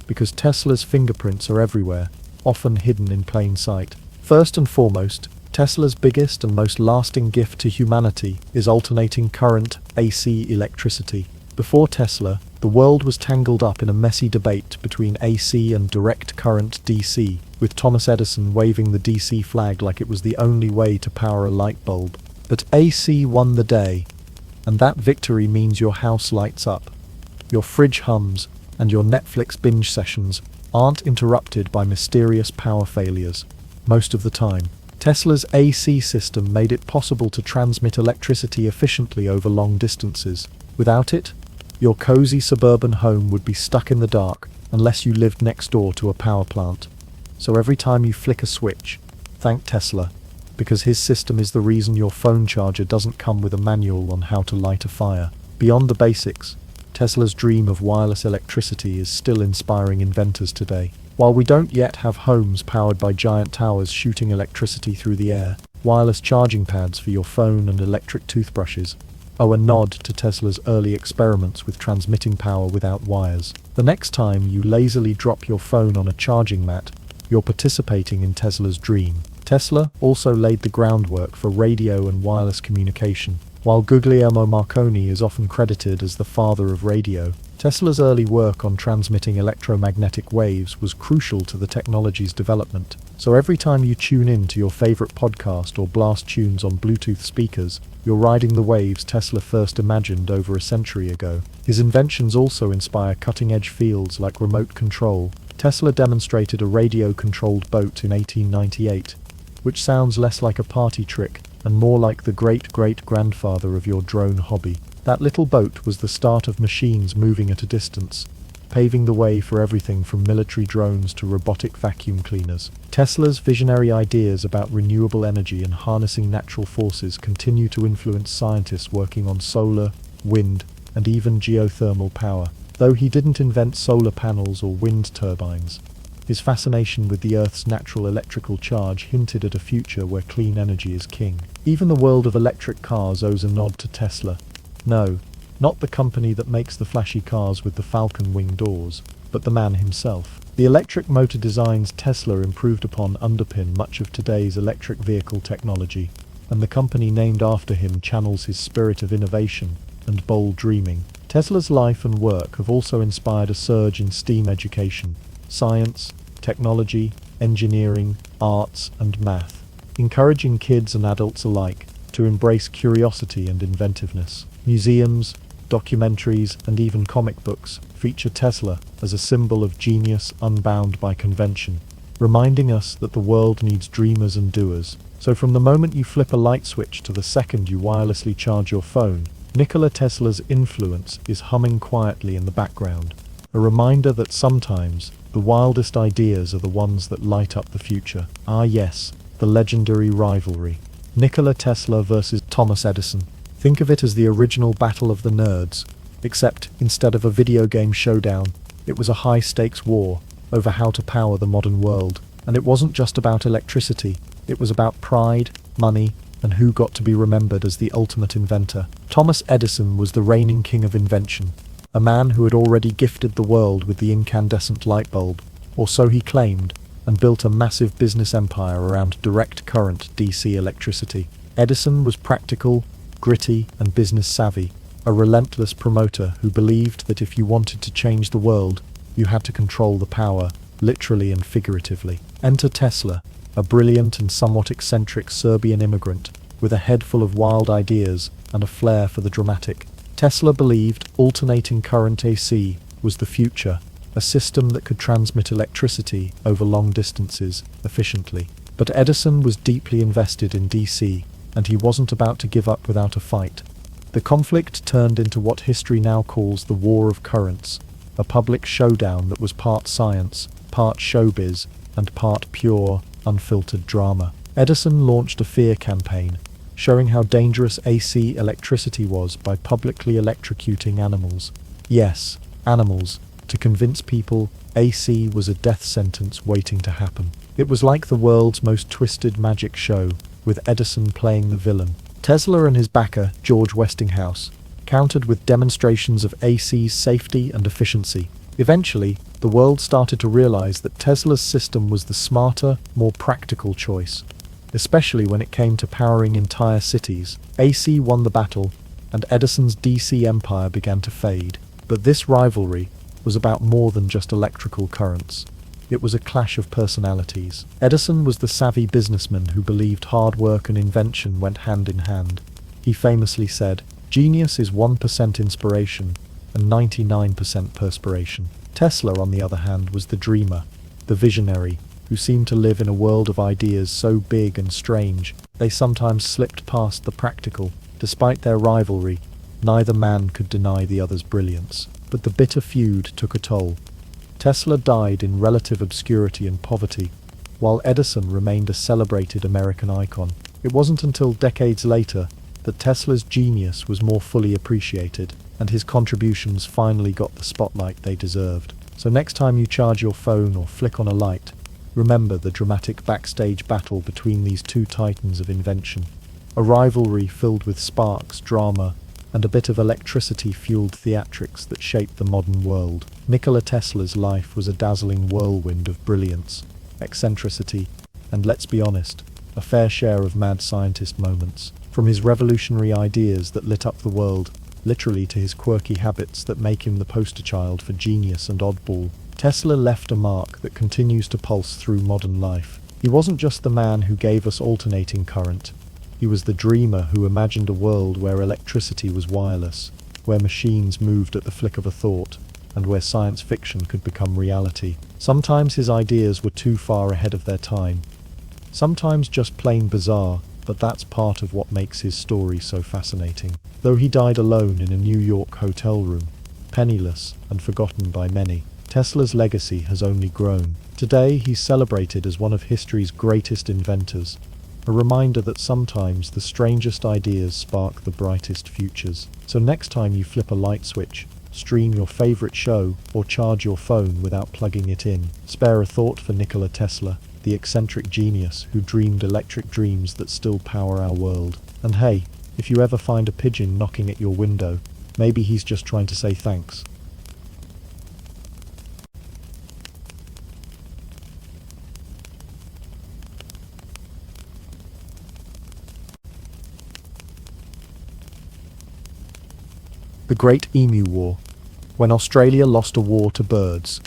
because Tesla's fingerprints are everywhere, often hidden in plain sight. First and foremost, Tesla's biggest and most lasting gift to humanity is alternating current, AC electricity. Before Tesla, the world was tangled up in a messy debate between AC and direct current DC, with Thomas Edison waving the DC flag like it was the only way to power a light bulb. But AC won the day, and that victory means your house lights up, your fridge hums, and your Netflix binge sessions aren't interrupted by mysterious power failures. Most of the time, Tesla's AC system made it possible to transmit electricity efficiently over long distances. Without it, your cozy suburban home would be stuck in the dark unless you lived next door to a power plant. So every time you flick a switch, thank Tesla, because his system is the reason your phone charger doesn't come with a manual on how to light a fire. Beyond the basics, Tesla's dream of wireless electricity is still inspiring inventors today. While we don't yet have homes powered by giant towers shooting electricity through the air, wireless charging pads for your phone and electric toothbrushes owe a nod to Tesla's early experiments with transmitting power without wires. The next time you lazily drop your phone on a charging mat, you're participating in Tesla's dream. Tesla also laid the groundwork for radio and wireless communication. While Guglielmo Marconi is often credited as the father of radio, Tesla's early work on transmitting electromagnetic waves was crucial to the technology's development. So every time you tune in to your favorite podcast or blast tunes on Bluetooth speakers, you're riding the waves Tesla first imagined over a century ago. His inventions also inspire cutting-edge fields like remote control. Tesla demonstrated a radio-controlled boat in 1898, which sounds less like a party trick and more like the great-great-grandfather of your drone hobby. That little boat was the start of machines moving at a distance, paving the way for everything from military drones to robotic vacuum cleaners. Tesla's visionary ideas about renewable energy and harnessing natural forces continue to influence scientists working on solar, wind, and even geothermal power. Though he didn't invent solar panels or wind turbines, his fascination with the Earth's natural electrical charge hinted at a future where clean energy is king. Even the world of electric cars owes a nod to Tesla. No, not the company that makes the flashy cars with the falcon wing doors, but the man himself. The electric motor designs Tesla improved upon underpin much of today's electric vehicle technology, and the company named after him channels his spirit of innovation and bold dreaming. Tesla's life and work have also inspired a surge in STEAM education: science, technology, engineering, arts, and math, encouraging kids and adults alike to embrace curiosity and inventiveness. Museums, documentaries, and even comic books feature Tesla as a symbol of genius unbound by convention, reminding us that the world needs dreamers and doers. So from the moment you flip a light switch to the second you wirelessly charge your phone, Nikola Tesla's influence is humming quietly in the background, a reminder that sometimes the wildest ideas are the ones that light up the future. Ah yes, the legendary rivalry. Nikola Tesla versus Thomas Edison. Think of it as the original battle of the nerds, except instead of a video game showdown, it was a high-stakes war over how to power the modern world. And it wasn't just about electricity, it was about pride, money, and who got to be remembered as the ultimate inventor. Thomas Edison was the reigning king of invention, a man who had already gifted the world with the incandescent light bulb, or so he claimed, and built a massive business empire around direct current DC electricity. Edison was practical, gritty, and business savvy, a relentless promoter who believed that if you wanted to change the world, you had to control the power, literally and figuratively. Enter Tesla, a brilliant and somewhat eccentric Serbian immigrant with a head full of wild ideas and a flair for the dramatic. Tesla believed alternating current AC was the future, a system that could transmit electricity over long distances efficiently. But Edison was deeply invested in DC, and he wasn't about to give up without a fight. The conflict turned into what history now calls the War of Currents, a public showdown that was part science, part showbiz, and part pure, unfiltered drama. Edison launched a fear campaign, showing how dangerous AC electricity was by publicly electrocuting animals. Yes, animals, to convince people AC was a death sentence waiting to happen. It was like the world's most twisted magic show, with Edison playing the villain. Tesla and his backer, George Westinghouse, countered with demonstrations of AC's safety and efficiency. Eventually, the world started to realize that Tesla's system was the smarter, more practical choice, especially when it came to powering entire cities. AC won the battle, and Edison's DC empire began to fade. But this rivalry was about more than just electrical currents. It was a clash of personalities. Edison was the savvy businessman who believed hard work and invention went hand in hand. He famously said, "Genius is 1% inspiration and 99% perspiration." Tesla, on the other hand, was the dreamer, the visionary, who seemed to live in a world of ideas so big and strange, they sometimes slipped past the practical. Despite their rivalry, neither man could deny the other's brilliance. But the bitter feud took a toll. Tesla died in relative obscurity and poverty, while Edison remained a celebrated American icon. It wasn't until decades later that Tesla's genius was more fully appreciated, and his contributions finally got the spotlight they deserved. So next time you charge your phone or flick on a light, remember the dramatic backstage battle between these two titans of invention. A rivalry filled with sparks, drama, and a bit of electricity-fueled theatrics that shaped the modern world. Nikola Tesla's life was a dazzling whirlwind of brilliance, eccentricity, and let's be honest, a fair share of mad scientist moments. From his revolutionary ideas that lit up the world, literally to his quirky habits that make him the poster child for genius and oddball, Tesla left a mark that continues to pulse through modern life. He wasn't just the man who gave us alternating current. He was the dreamer who imagined a world where electricity was wireless, where machines moved at the flick of a thought, and where science fiction could become reality. Sometimes his ideas were too far ahead of their time, sometimes just plain bizarre, but that's part of what makes his story so fascinating. Though he died alone in a New York hotel room, penniless and forgotten by many, Tesla's legacy has only grown. Today he's celebrated as one of history's greatest inventors, a reminder that sometimes the strangest ideas spark the brightest futures. So next time you flip a light switch, stream your favorite show, or charge your phone without plugging it in, spare a thought for Nikola Tesla, the eccentric genius who dreamed electric dreams that still power our world. And hey, if you ever find a pigeon knocking at your window, maybe he's just trying to say thanks. The Great Emu War, when Australia lost a war to birds.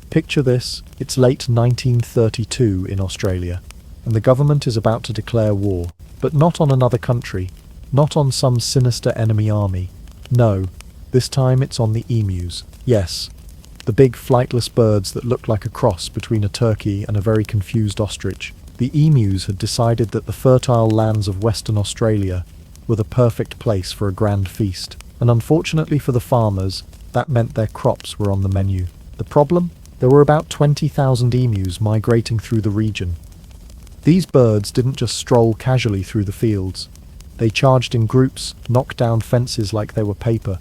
Picture this, it's late 1932 in Australia, and the government is about to declare war, but not on another country, not on some sinister enemy army. No, this time it's on the emus. Yes, the big flightless birds that look like a cross between a turkey and a very confused ostrich. The emus had decided that the fertile lands of Western Australia were the perfect place for a grand feast. And unfortunately for the farmers, that meant their crops were on the menu. The problem? There were about 20,000 emus migrating through the region. These birds didn't just stroll casually through the fields. They charged in groups, knocked down fences like they were paper,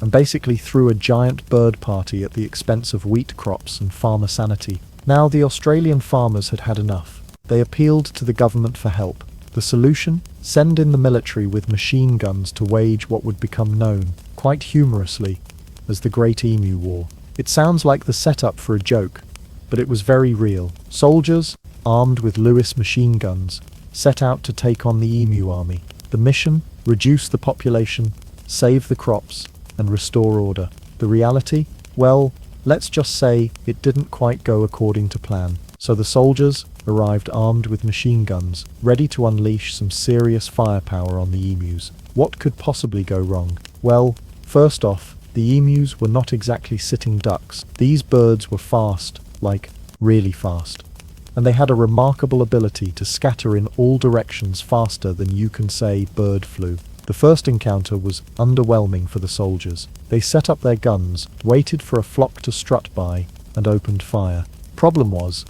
and basically threw a giant bird party at the expense of wheat crops and farmer sanity. Now the Australian farmers had had enough. They appealed to the government for help. The solution? Send in the military with machine guns to wage what would become known, quite humorously, as the Great Emu War. It sounds like the setup for a joke, but it was very real. Soldiers, armed with Lewis machine guns, set out to take on the emu army. The mission? Reduce the population, save the crops, and restore order. The reality? Well, let's just say it didn't quite go according to plan. So the soldiers arrived armed with machine guns, ready to unleash some serious firepower on the emus. What could possibly go wrong? Well, first off, the emus were not exactly sitting ducks. These birds were fast, like really fast. and they had a remarkable ability to scatter in all directions faster than you can say bird flu. The first encounter was underwhelming for the soldiers. They set up their guns, waited for a flock to strut by, and opened fire. Problem was,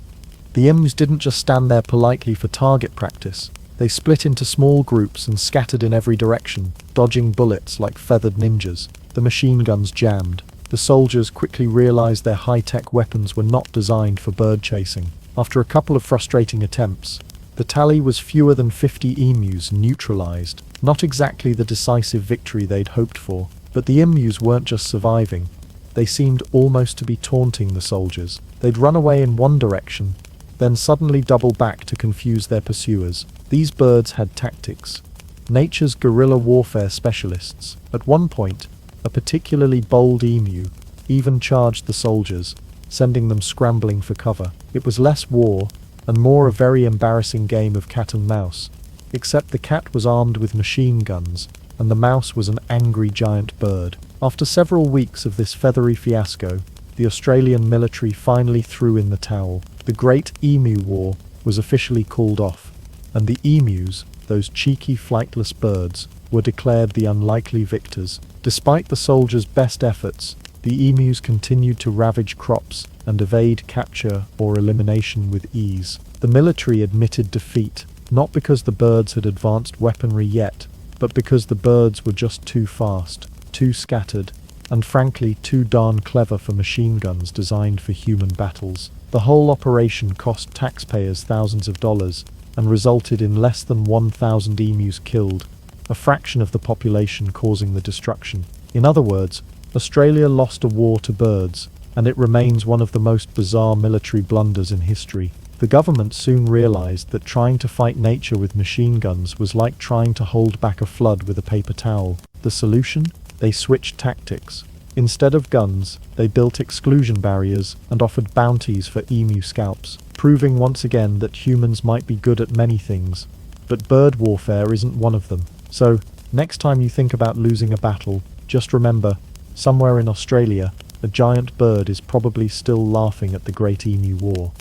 the emus didn't just stand there politely for target practice. They split into small groups and scattered in every direction, dodging bullets like feathered ninjas. The machine guns jammed. The soldiers quickly realized their high-tech weapons were not designed for bird chasing. After a couple of frustrating attempts, the tally was fewer than 50 emus neutralized. Not exactly the decisive victory they'd hoped for, but the emus weren't just surviving. They seemed almost to be taunting the soldiers. They'd run away in one direction, then suddenly double back to confuse their pursuers. These birds had tactics. Nature's guerrilla warfare specialists. At one point, a particularly bold emu even charged the soldiers, sending them scrambling for cover. It was less war and more a very embarrassing game of cat and mouse, except the cat was armed with machine guns and the mouse was an angry giant bird. After several weeks of this feathery fiasco, the Australian military finally threw in the towel. The Great Emu War was officially called off, and the emus, those cheeky flightless birds, were declared the unlikely victors. Despite the soldiers' best efforts, the emus continued to ravage crops and evade capture or elimination with ease. The military admitted defeat, not because the birds had advanced weaponry yet, but because the birds were just too fast, too scattered, and frankly too darn clever for machine guns designed for human battles. The whole operation cost taxpayers thousands of dollars and resulted in less than 1,000 emus killed, a fraction of the population causing the destruction. In other words, Australia lost a war to birds, and it remains one of the most bizarre military blunders in history. The government soon realized that trying to fight nature with machine guns was like trying to hold back a flood with a paper towel. The solution? They switched tactics. Instead of guns, they built exclusion barriers and offered bounties for emu scalps, proving once again that humans might be good at many things, but bird warfare isn't one of them. So, next time you think about losing a battle, just remember, somewhere in Australia, a giant bird is probably still laughing at the Great Emu War.